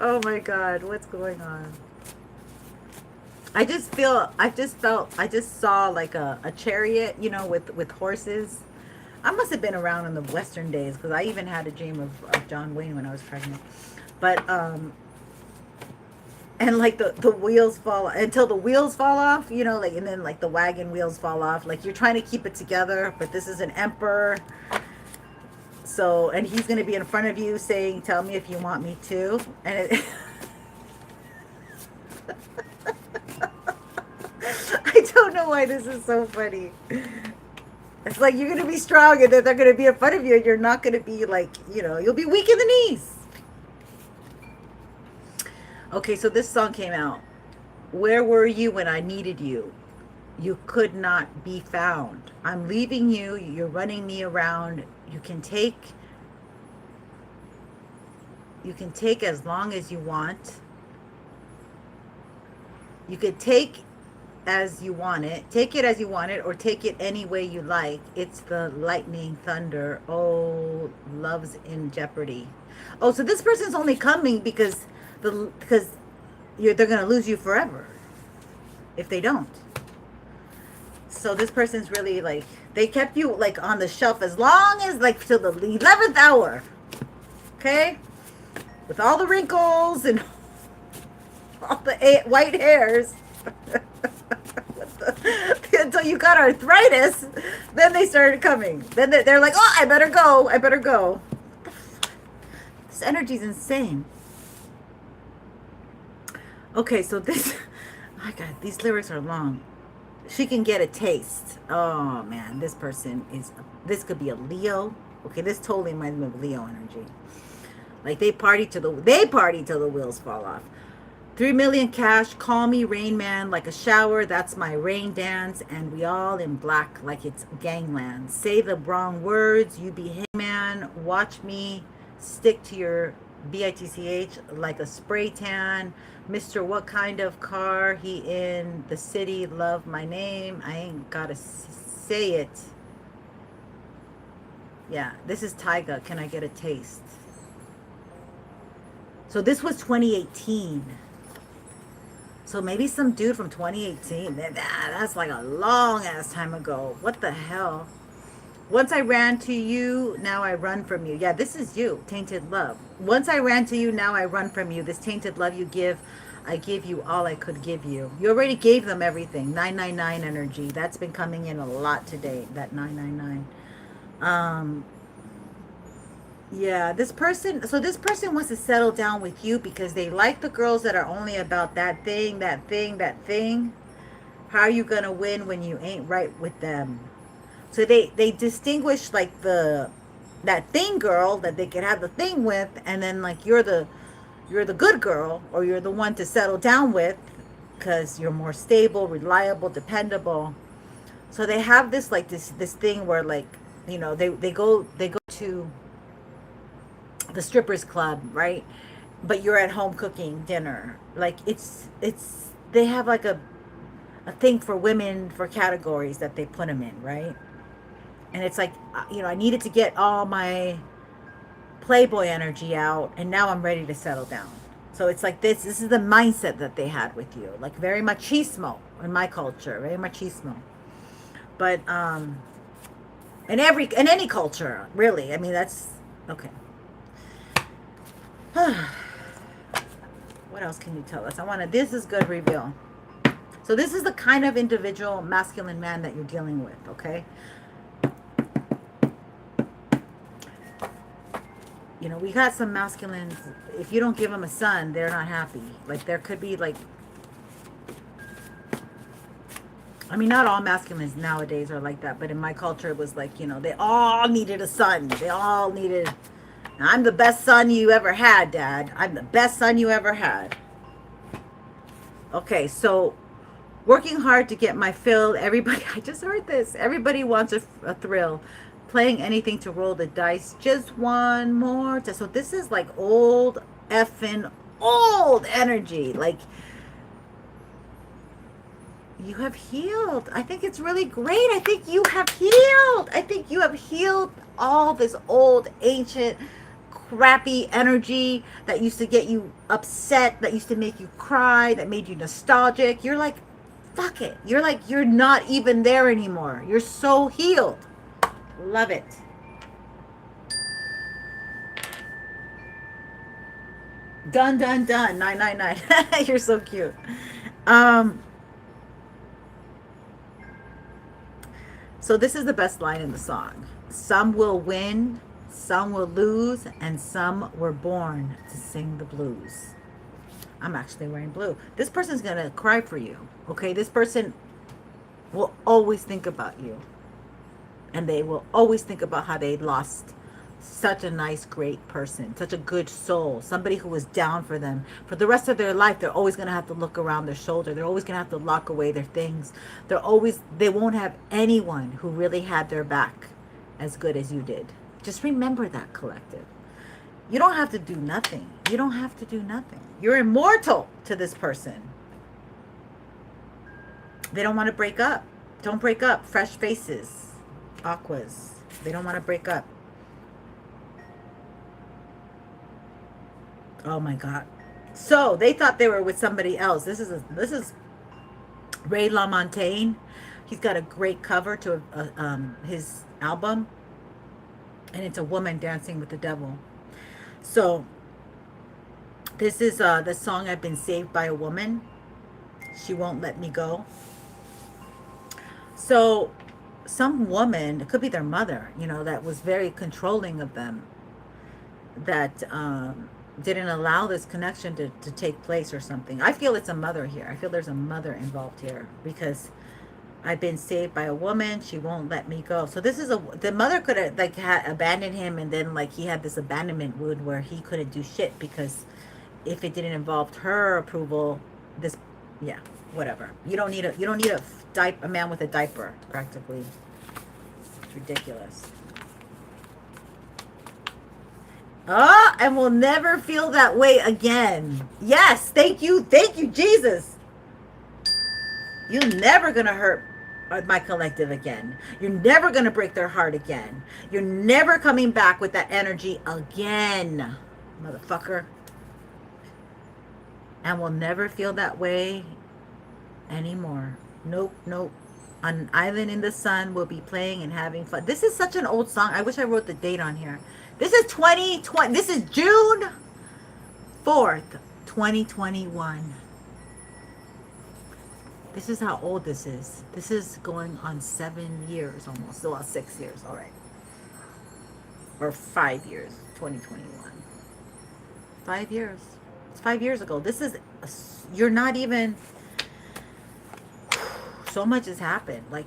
S1: Oh, my God. What's going on? I just saw like a chariot, you know, with horses. I must have been around in the Western days because I even had a dream of John Wayne when I was pregnant. But and like the wheels fall until the wheels fall off, you know, like, and then like the wagon wheels fall off. Like you're trying to keep it together, but this is an emperor. So, and he's going to be in front of you saying, "Tell me if you want me to." And it, I don't know why this is so funny. It's like you're going to be strong and then they're going to be in front of you and you're not going to be like, you know, you'll be weak in the knees. Okay, so this song came out. Where were you when I needed you? You could not be found. I'm leaving you. You're running me around. You can take as long as you want. You could take as you want it. Take it as you want it, or take it any way you like. It's the lightning thunder. Oh, love's in jeopardy. Oh, so this person's only coming because they're gonna lose you forever if they don't. So this person's really like, they kept you like on the shelf as long as like till the 11th hour. Okay? With all the wrinkles and all the white hairs. Until you got arthritis, then they started coming. Then they're like, oh, I better go. I better go. This energy's insane. Okay, so this, oh my God, these lyrics are long. She can get a taste. Oh man, this person is, this could be a Leo. Okay, this totally reminds me of Leo energy. Like they party till the wheels fall off. 3 million cash, call me Rain Man, like a shower, that's my rain dance, and we all in black like it's gangland. Say the wrong words, you be hangman, watch me stick to your bitch like a spray tan. Mr. What kind of car he in the city, love my name, I ain't gotta say it. Yeah, this is Tyga, can I get a taste? So this was 2018. So maybe some dude from 2018. That's like a long ass time ago. What the hell? Once I ran to you, now I run from you. Yeah, this is you, tainted love. Once I ran to you, now I run from you. This tainted love you give, I give you all I could give you. You already gave them everything. 999 energy. That's been coming in a lot today, that 999. Yeah, this person wants to settle down with you because they like the girls that are only about that thing. How are you going to win when you ain't right with them? So they distinguish like that thing girl that they can have the thing with, and then like you're the good girl, or you're the one to settle down with because you're more stable, reliable, dependable. So they have this like this thing where like, you know, they go to the strippers club, right? But you're at home cooking dinner. Like it's they have like a thing for women, for categories that they put them in, right? And it's like, you know, I needed to get all my playboy energy out, and now I'm ready to settle down. So it's like this is the mindset that they had with you, like very machismo in my culture, very machismo. But in any culture, really. I mean, that's okay. What else can you tell us? This is good reveal. So this is the kind of individual masculine man that you're dealing with, okay? You know, we got some masculines, if you don't give them a son, they're not happy. Like there could be like, I mean, not all masculines nowadays are like that, but in my culture it was like, you know, they all needed a son. They all needed, I'm the best son you ever had, Dad. I'm the best son you ever had. Okay, so working hard to get my fill. Everybody, I just heard this. Everybody wants a thrill. Playing anything to roll the dice. Just one more. So this is like old effing old energy. Like you have healed. I think it's really great. I think you have healed. I think you have healed all this old ancient crappy energy that used to get you upset, that used to make you cry, that made you nostalgic. You're like, fuck it. You're like, you're not even there anymore. You're so healed. Love it. Done, done, done. 999. You're so cute. So this is the best line in the song. Some will win, some will lose, and some were born to sing the blues. I'm actually wearing blue. This person's going to cry for you, okay? This person will always think about you. And they will always think about how they lost such a nice, great person, such a good soul, somebody who was down for them. For the rest of their life, they're always going to have to look around their shoulder. They're always going to have to lock away their things. They won't have anyone who really had their back as good as you did. Just remember that, collective. You don't have to do nothing. You don't have to do nothing. You're immortal to this person. They don't want to break up. Don't break up. Fresh faces. Aquas. They don't want to break up. Oh my God. So they thought they were with somebody else. This is Ray LaMontagne. He's got a great cover to his album, and it's a woman dancing with the devil. So this is the song I've been saved by a woman. She won't let me go. So some woman, it could be their mother, you know, that was very controlling of them, that didn't allow this connection to take place or something. I feel it's a mother here. I feel there's a mother involved here, because I've been saved by a woman. She won't let me go. So this is the mother could have like abandoned him, and then like he had this abandonment wound where he couldn't do shit, because if it didn't involve her approval, yeah, whatever. You don't need a man with a diaper, practically. It's ridiculous. And we'll never feel that way again. Yes, thank you, Jesus. You're never gonna hurt my collective again. You're never gonna break their heart again. You're never coming back with that energy again, motherfucker. And we'll never feel that way anymore. Nope, nope. On an island in the sun, we'll be playing and having fun. This is such an old song. I wish I wrote the date on here. This is 2020. This is June 4th, 2021. This is how old this is. This is going on 7 years almost. So 6 years, all right. Or 5 years, 2021. 5 years. It's 5 years ago. This is, you're not even, so much has happened. Like,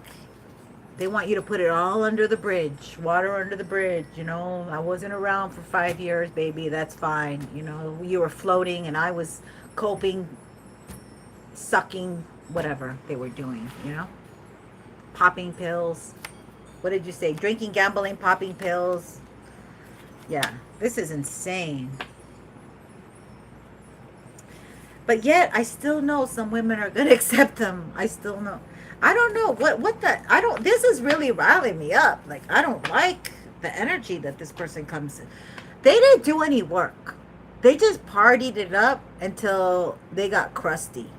S1: they want you to put it all under the bridge, water under the bridge. You know, I wasn't around for 5 years, baby. That's fine. You know, you were floating and I was coping, sucking, whatever they were doing, you know, popping pills. What did you say? Drinking, gambling, popping pills. Yeah, this is insane. But yet, I still know some women are going to accept them. I still know. I don't know this is really riling me up. Like, I don't like the energy that this person comes in. They didn't do any work. They just partied it up until they got crusty.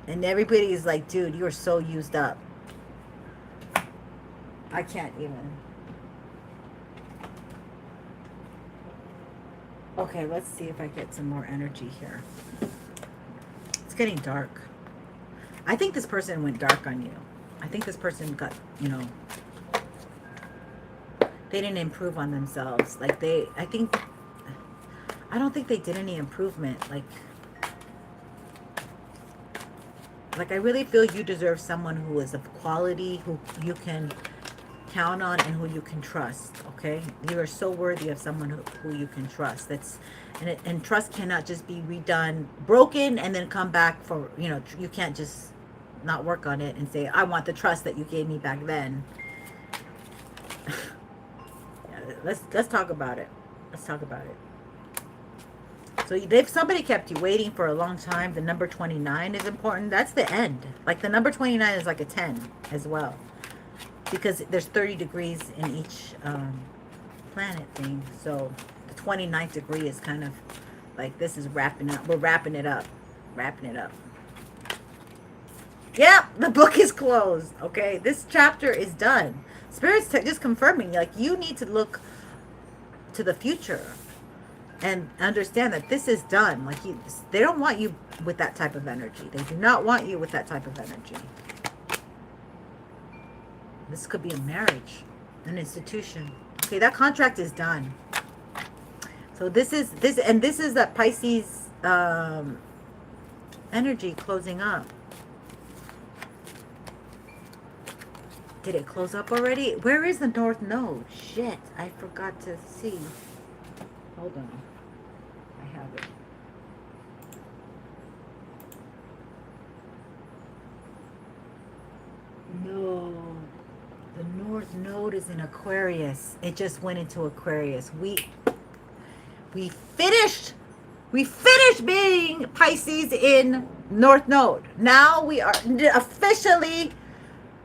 S1: And everybody's like, dude, you're so used up. I can't even. Okay, let's see if I get some more energy here. It's getting dark. I think this person went dark on you. I think this person got, you know, they didn't improve on themselves. Like I don't think they did any improvement. Like I really feel you deserve someone who is of quality, who you can count on, and who you can trust. Okay, you are so worthy of someone who you can trust. And trust cannot just be redone, broken, and then come back for, you know, you can't just not work on it and say, I want the trust that you gave me back then. Yeah, let's talk about it. Let's talk about it. So if somebody kept you waiting for a long time, the number 29 is important. That's the end. Like the number 29 is like a 10 as well, because there's 30 degrees in each planet thing. So the 29th degree is kind of like, this is wrapping up. We're wrapping it up. Wrapping it up. Yep, the book is closed. Okay, this chapter is done. Spirit's just confirming, like, you need to look to the future and understand that this is done. Like, they don't want you with that type of energy. They do not want you with that type of energy. This could be a marriage, an institution. Okay, that contract is done. So this is that Pisces energy closing up. Did it close up already? Where is the North Node? Shit, I forgot to see. Hold on. I have it. No. The North Node is in Aquarius. It just went into Aquarius. We finished being Pisces in North Node. Now we are officially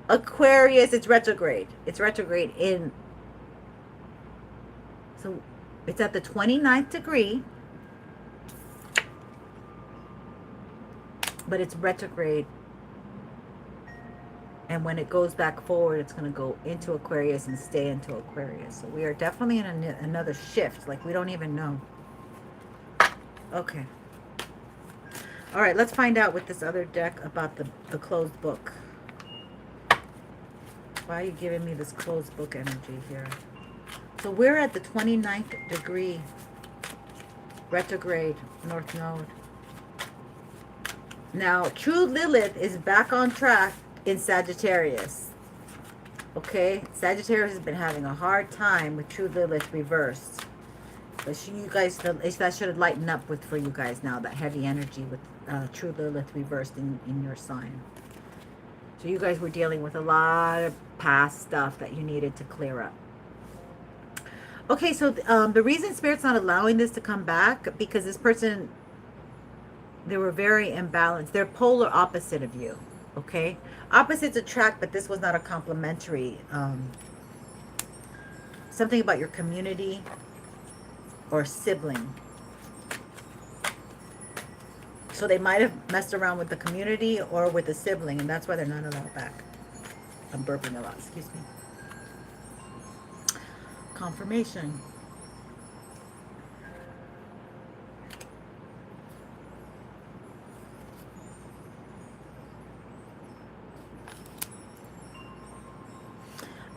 S1: Aquarius. It's retrograde. It's retrograde in, so it's at the 29th degree, but it's retrograde. And when it goes back forward, it's going to go into Aquarius and stay into Aquarius. So we are definitely in another shift. Like, we don't even know. Okay. All right, let's find out with this other deck about the closed book. Why are you giving me this closed book energy here? So we're at the 29th degree retrograde North Node. Now, true Lilith is back on track in Sagittarius. Okay, Sagittarius has been having a hard time with true Lilith reversed. But you guys, that should lighten up for you guys now, that heavy energy with true Lilith reversed in your sign. So you guys were dealing with a lot of past stuff that you needed to clear up. Okay, so the reason Spirit's not allowing this to come back, because this person, they were very imbalanced. They're polar opposite of you. Okay, opposites attract, but this was not a complementary. Something about your community or sibling. So they might have messed around with the community or with a sibling, and that's why they're not allowed back. I'm burping a lot, excuse me. Confirmation.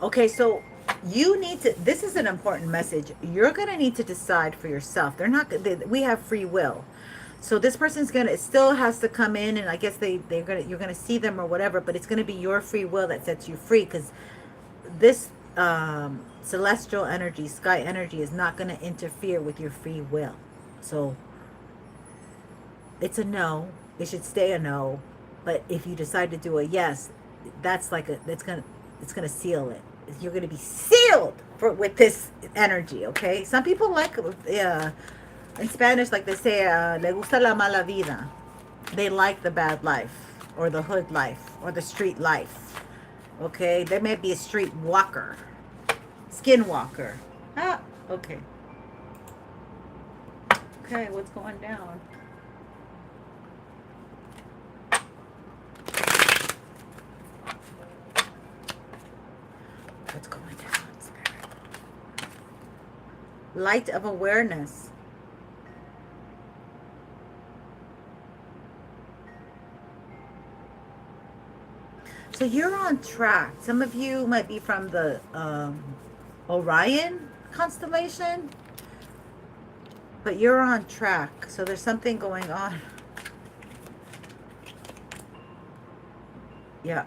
S1: Okay, so you need to, this is an important message. You're going to need to decide for yourself. They're not, we have free will. So this person's going to, it still has to come in, and I guess you're going to see them or whatever, but it's going to be your free will that sets you free, because this celestial energy, sky energy, is not going to interfere with your free will. So it's a no. It should stay a no. But if you decide to do a yes, that's like it's going to seal it. You're going to be sealed with this energy, okay? Some people like, in Spanish, like they say, le gusta la mala vida. They like the bad life, or the hood life, or the street life, okay? They may be a street walker, skinwalker. Ah, okay. Okay, what's going down? What's going down, Spirit? Light of awareness. So you're on track. Some of you might be from the Orion constellation, but you're on track. So there's something going on. Yeah,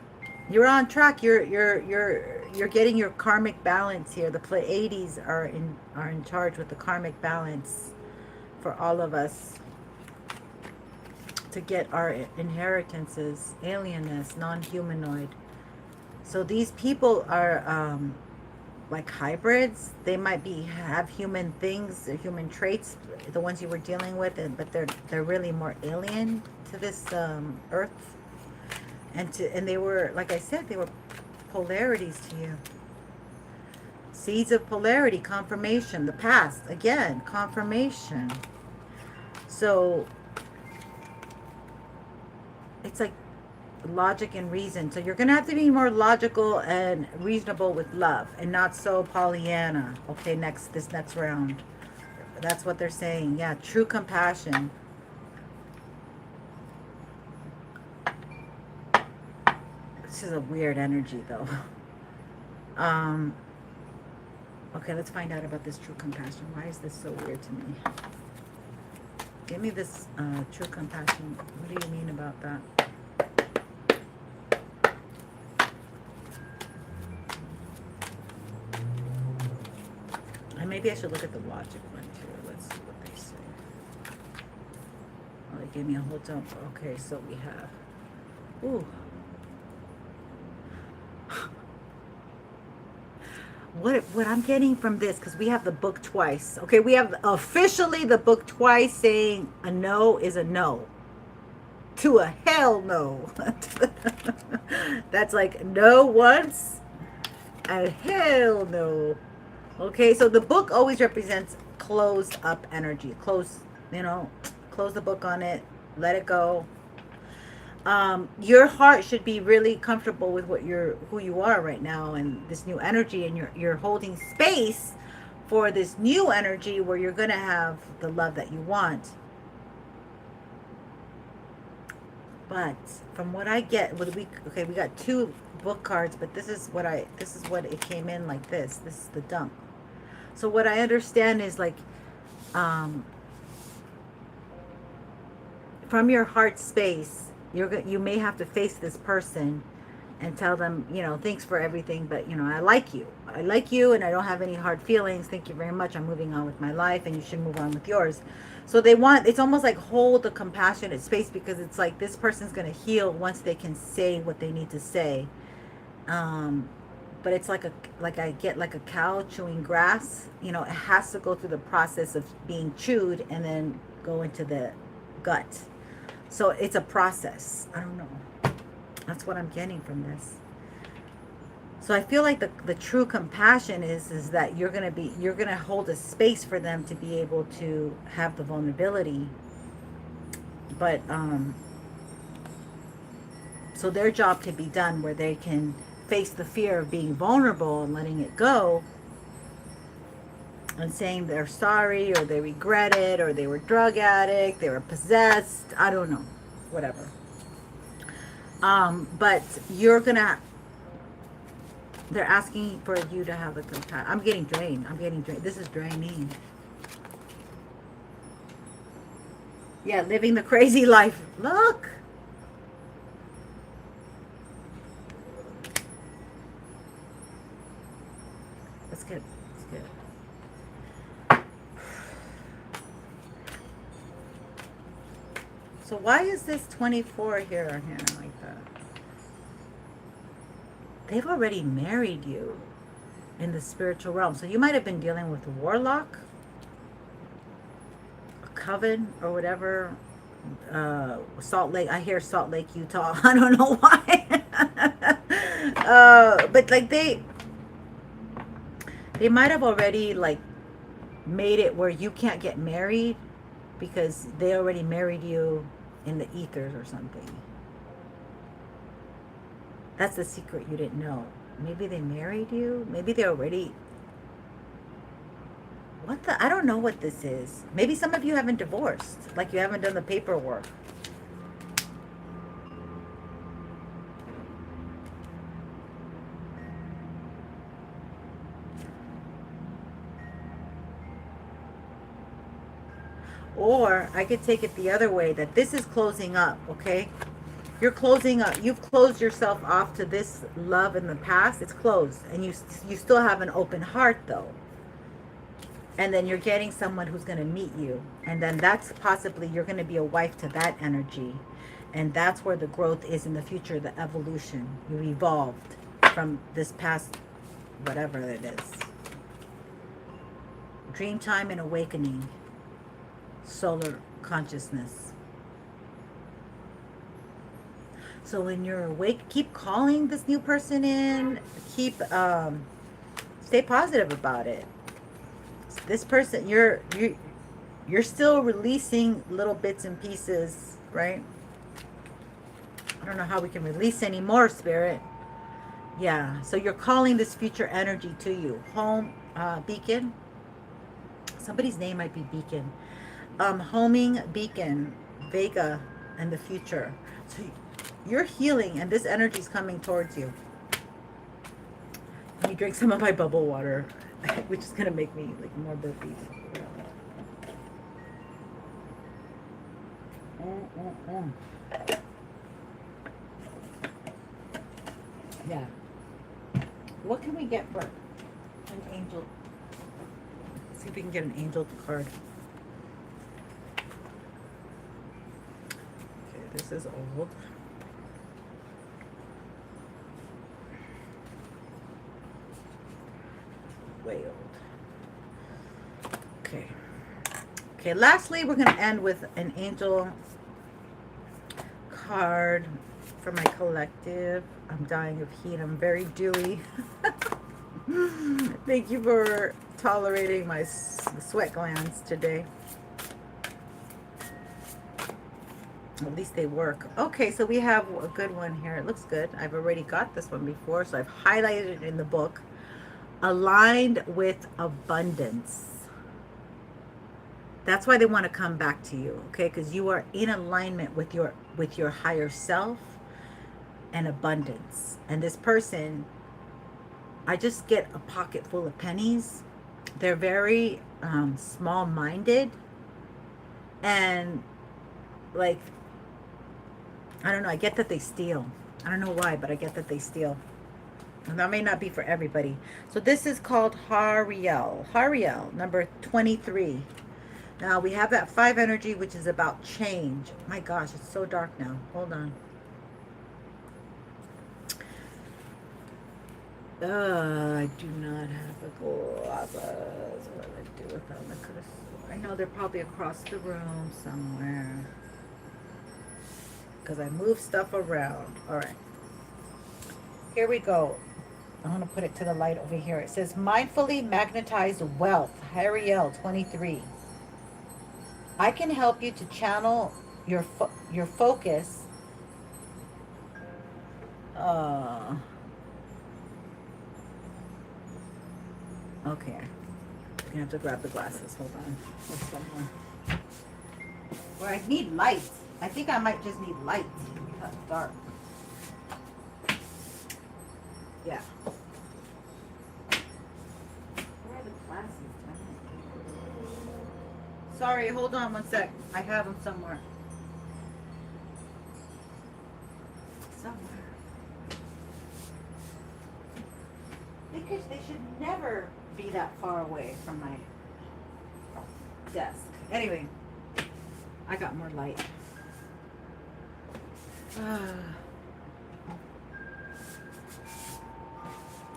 S1: you're on track. You're getting your karmic balance here. The Pleiades are in charge with the karmic balance for all of us to get our inheritances, alienness, non-humanoid. So these people are like hybrids. They might have human things, human traits, the ones you were dealing with, but they're really more alien to this earth. And they were, like I said, they were polarities to you. Seeds of polarity, confirmation, the past, again, confirmation. So it's like logic and reason. So you're going to have to be more logical and reasonable with love and not so Pollyanna. Okay, this next round. That's what they're saying. Yeah, true compassion. This is a weird energy though. Okay, let's find out about this true compassion. Why is this so weird to me? Give me this true compassion. What do you mean about that? And maybe I should look at the logic one too. Let's see what they say. Oh, they gave me a whole dump. Okay, so we have... Ooh. What I'm getting from this, because we have the book twice. Okay, we have officially the book twice saying a no is a no. To a hell no. That's like no once and hell no. Okay, so the book always represents closed up energy. Close the book on it. Let it go. Your heart should be really comfortable with who you are right now and this new energy, and you're holding space for this new energy where you're going to have the love that you want. But from what I get, we got two book cards, but this is what it came in like this. This is the dump. So what I understand is like, from your heart space, you may have to face this person and tell them, thanks for everything, but I like you, and I don't have any hard feelings. Thank you very much. I'm moving on with my life, and you should move on with yours. So it's almost like hold the compassionate space, because it's like this person's going to heal once they can say what they need to say. But it's like I get like a cow chewing grass. It has to go through the process of being chewed and then go into the gut. So it's a process. I don't know. That's what I'm getting from this. So I feel like the true compassion is that you're gonna hold a space for them to be able to have the vulnerability. But so their job can be done where they can face the fear of being vulnerable and letting it go, and saying they're sorry, or they regret it, or they were drug addict, they were possessed, I don't know, whatever. But they're asking for you to have the compassion. I'm getting drained. This is draining. Yeah, living the crazy life. Look. Let's get. So why is this 24 here like that? They've already married you in the spiritual realm. So you might have been dealing with a warlock, a coven, or whatever. Salt Lake. I hear Salt Lake, Utah. I don't know why. But like they might have already like made it where you can't get married because they already married you in the ethers or something. That's the secret you didn't know. Maybe they married you. Maybe they already... I don't know what this is. Maybe some of you haven't divorced. Like you haven't done the paperwork. Or I could take it the other way, that this is closing up, okay? You're closing up. You've closed yourself off to this love in the past. It's closed. And you still have an open heart, though. And then you're getting someone who's going to meet you. And then that's possibly, you're going to be a wife to that energy. And that's where the growth is in the future, the evolution. You evolved from this past, whatever it is. Dream time and awakening. Solar consciousness. So when you're awake, keep calling this new person in. Keep stay positive about it. This person, you're still releasing little bits and pieces, right? I don't know how we can release any more, Spirit. Yeah, so you're calling this future energy to you. Home, beacon. Somebody's name might be Beacon. Homing, beacon, Vega, and the future. So you're healing, and this energy is coming towards you. Let me drink some of my bubble water, which is gonna make me like more burpees. Yeah. What can we get for an angel? Let's see if we can get an angel card. Okay, this is old. Way old. Okay. Okay, lastly, we're going to end with an angel card for my collective. I'm dying of heat. I'm very dewy. Thank you for tolerating my sweat glands today. At least they work. Okay, so we have a good one here. It looks good. I've already got this one before, so I've highlighted it in the book. Aligned with abundance. That's why they want to come back to you, okay? Because you are in alignment with your higher self and abundance. And this person, I just get a pocket full of pennies. They're very small-minded, and like, I don't know, I get that they steal. I don't know why, but I get that they steal. And that may not be for everybody. So this is called Hariel. Hariel, number 23. Now we have that 5 energy, which is about change. My gosh, it's so dark now. Hold on. I do not have the glasses. What do I do with them? I know they're probably across the room somewhere, because I move stuff around. All right. Here we go. I'm going to put it to the light over here. It says, mindfully magnetize wealth. Hariel, 23. I can help you to channel your focus. Okay. I'm going to have to grab the glasses. Hold on. There's somewhere. Well, I need light. I think I might just need light. It's dark. Yeah. Where are the glasses? Sorry, hold on one sec. I have them somewhere. Somewhere. Because they should never be that far away from my desk. Anyway, I got more light.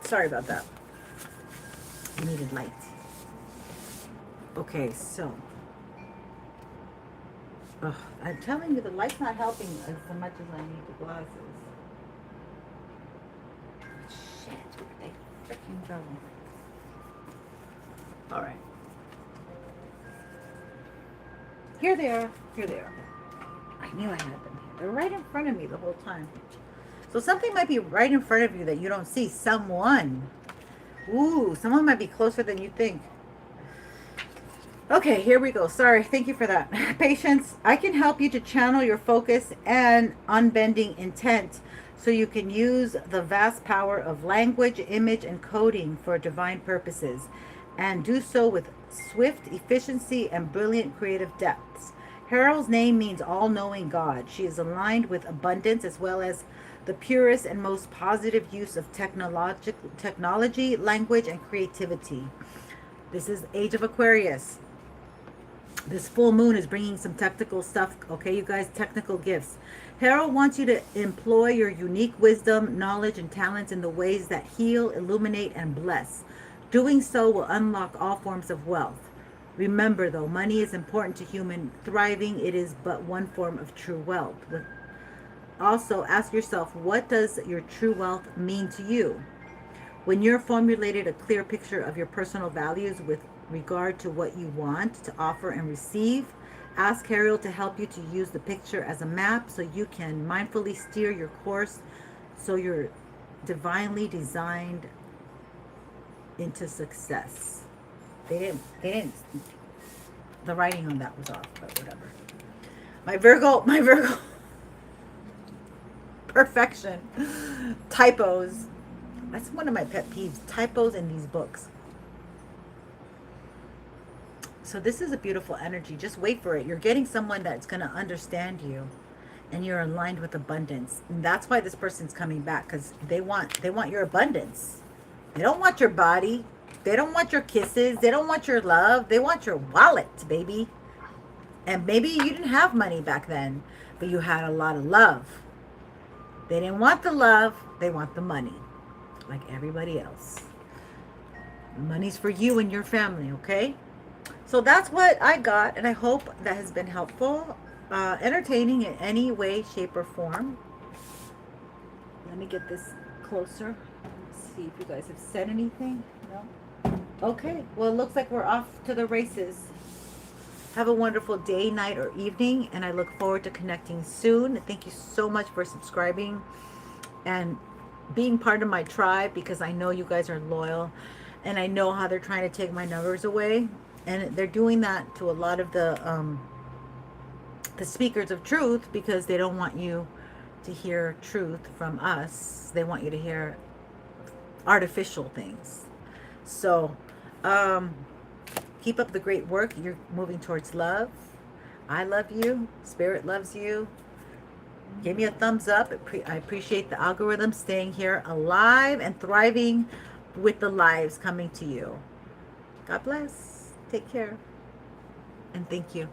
S1: Sorry about that. I needed light. Okay, so. I'm telling you, the light's not helping as much as I need the glasses. Shit, where'd they freaking go? Alright. Here they are. Here they are. I knew I had them here. They're right in front of me the whole time. So something might be right in front of you that you don't see. Someone. Ooh, someone might be closer than you think. Okay, here we go. Sorry, thank you for that. Patience, I can help you to channel your focus and unbending intent so you can use the vast power of language, image, and coding for divine purposes, and do so with swift efficiency and brilliant creative depths. Harold's name means all-knowing God. She is aligned with abundance as well as the purest and most positive use of technology, language, and creativity. This is Age of Aquarius. This full moon is bringing some technical stuff, okay, you guys, technical gifts. Harold wants you to employ your unique wisdom, knowledge, and talents in the ways that heal, illuminate, and bless. Doing so will unlock all forms of wealth. Remember, though, money is important to human thriving. It is but one form of true wealth. Also, ask yourself, what does your true wealth mean to you? When you're formulated a clear picture of your personal values with regard to what you want to offer and receive, ask Ariel to help you to use the picture as a map so you can mindfully steer your course so you're divinely designed into success. They didn't, the writing on that was off, but whatever. My Virgo, perfection, typos. That's one of my pet peeves, typos in these books. So this is a beautiful energy. Just wait for it. You're getting someone that's going to understand you, and you're aligned with abundance. And that's why this person's coming back, because they want your abundance. They don't want your body. They don't want your kisses. They don't want your love. They want your wallet, baby. And maybe you didn't have money back then, but you had a lot of love. They didn't want the love. They want the money, like everybody else. Money's for you and your family, okay? So that's what I got, and I hope that has been helpful, entertaining in any way, shape, or form. Let me get this closer. Let's see if you guys have said anything. No? Okay, well, it looks like we're off to the races. Have a wonderful day, night, or evening, and I look forward to connecting soon. Thank you so much for subscribing and being part of my tribe, because I know you guys are loyal, and I know how they're trying to take my numbers away, and they're doing that to a lot of the speakers of truth, because they don't want you to hear truth from us. They want you to hear artificial things. So keep up the great work. You're moving towards love. I love you. Spirit loves you. Give me a thumbs up. I appreciate the algorithm staying here alive and thriving with the lives coming to you. God bless. Take care. And thank you.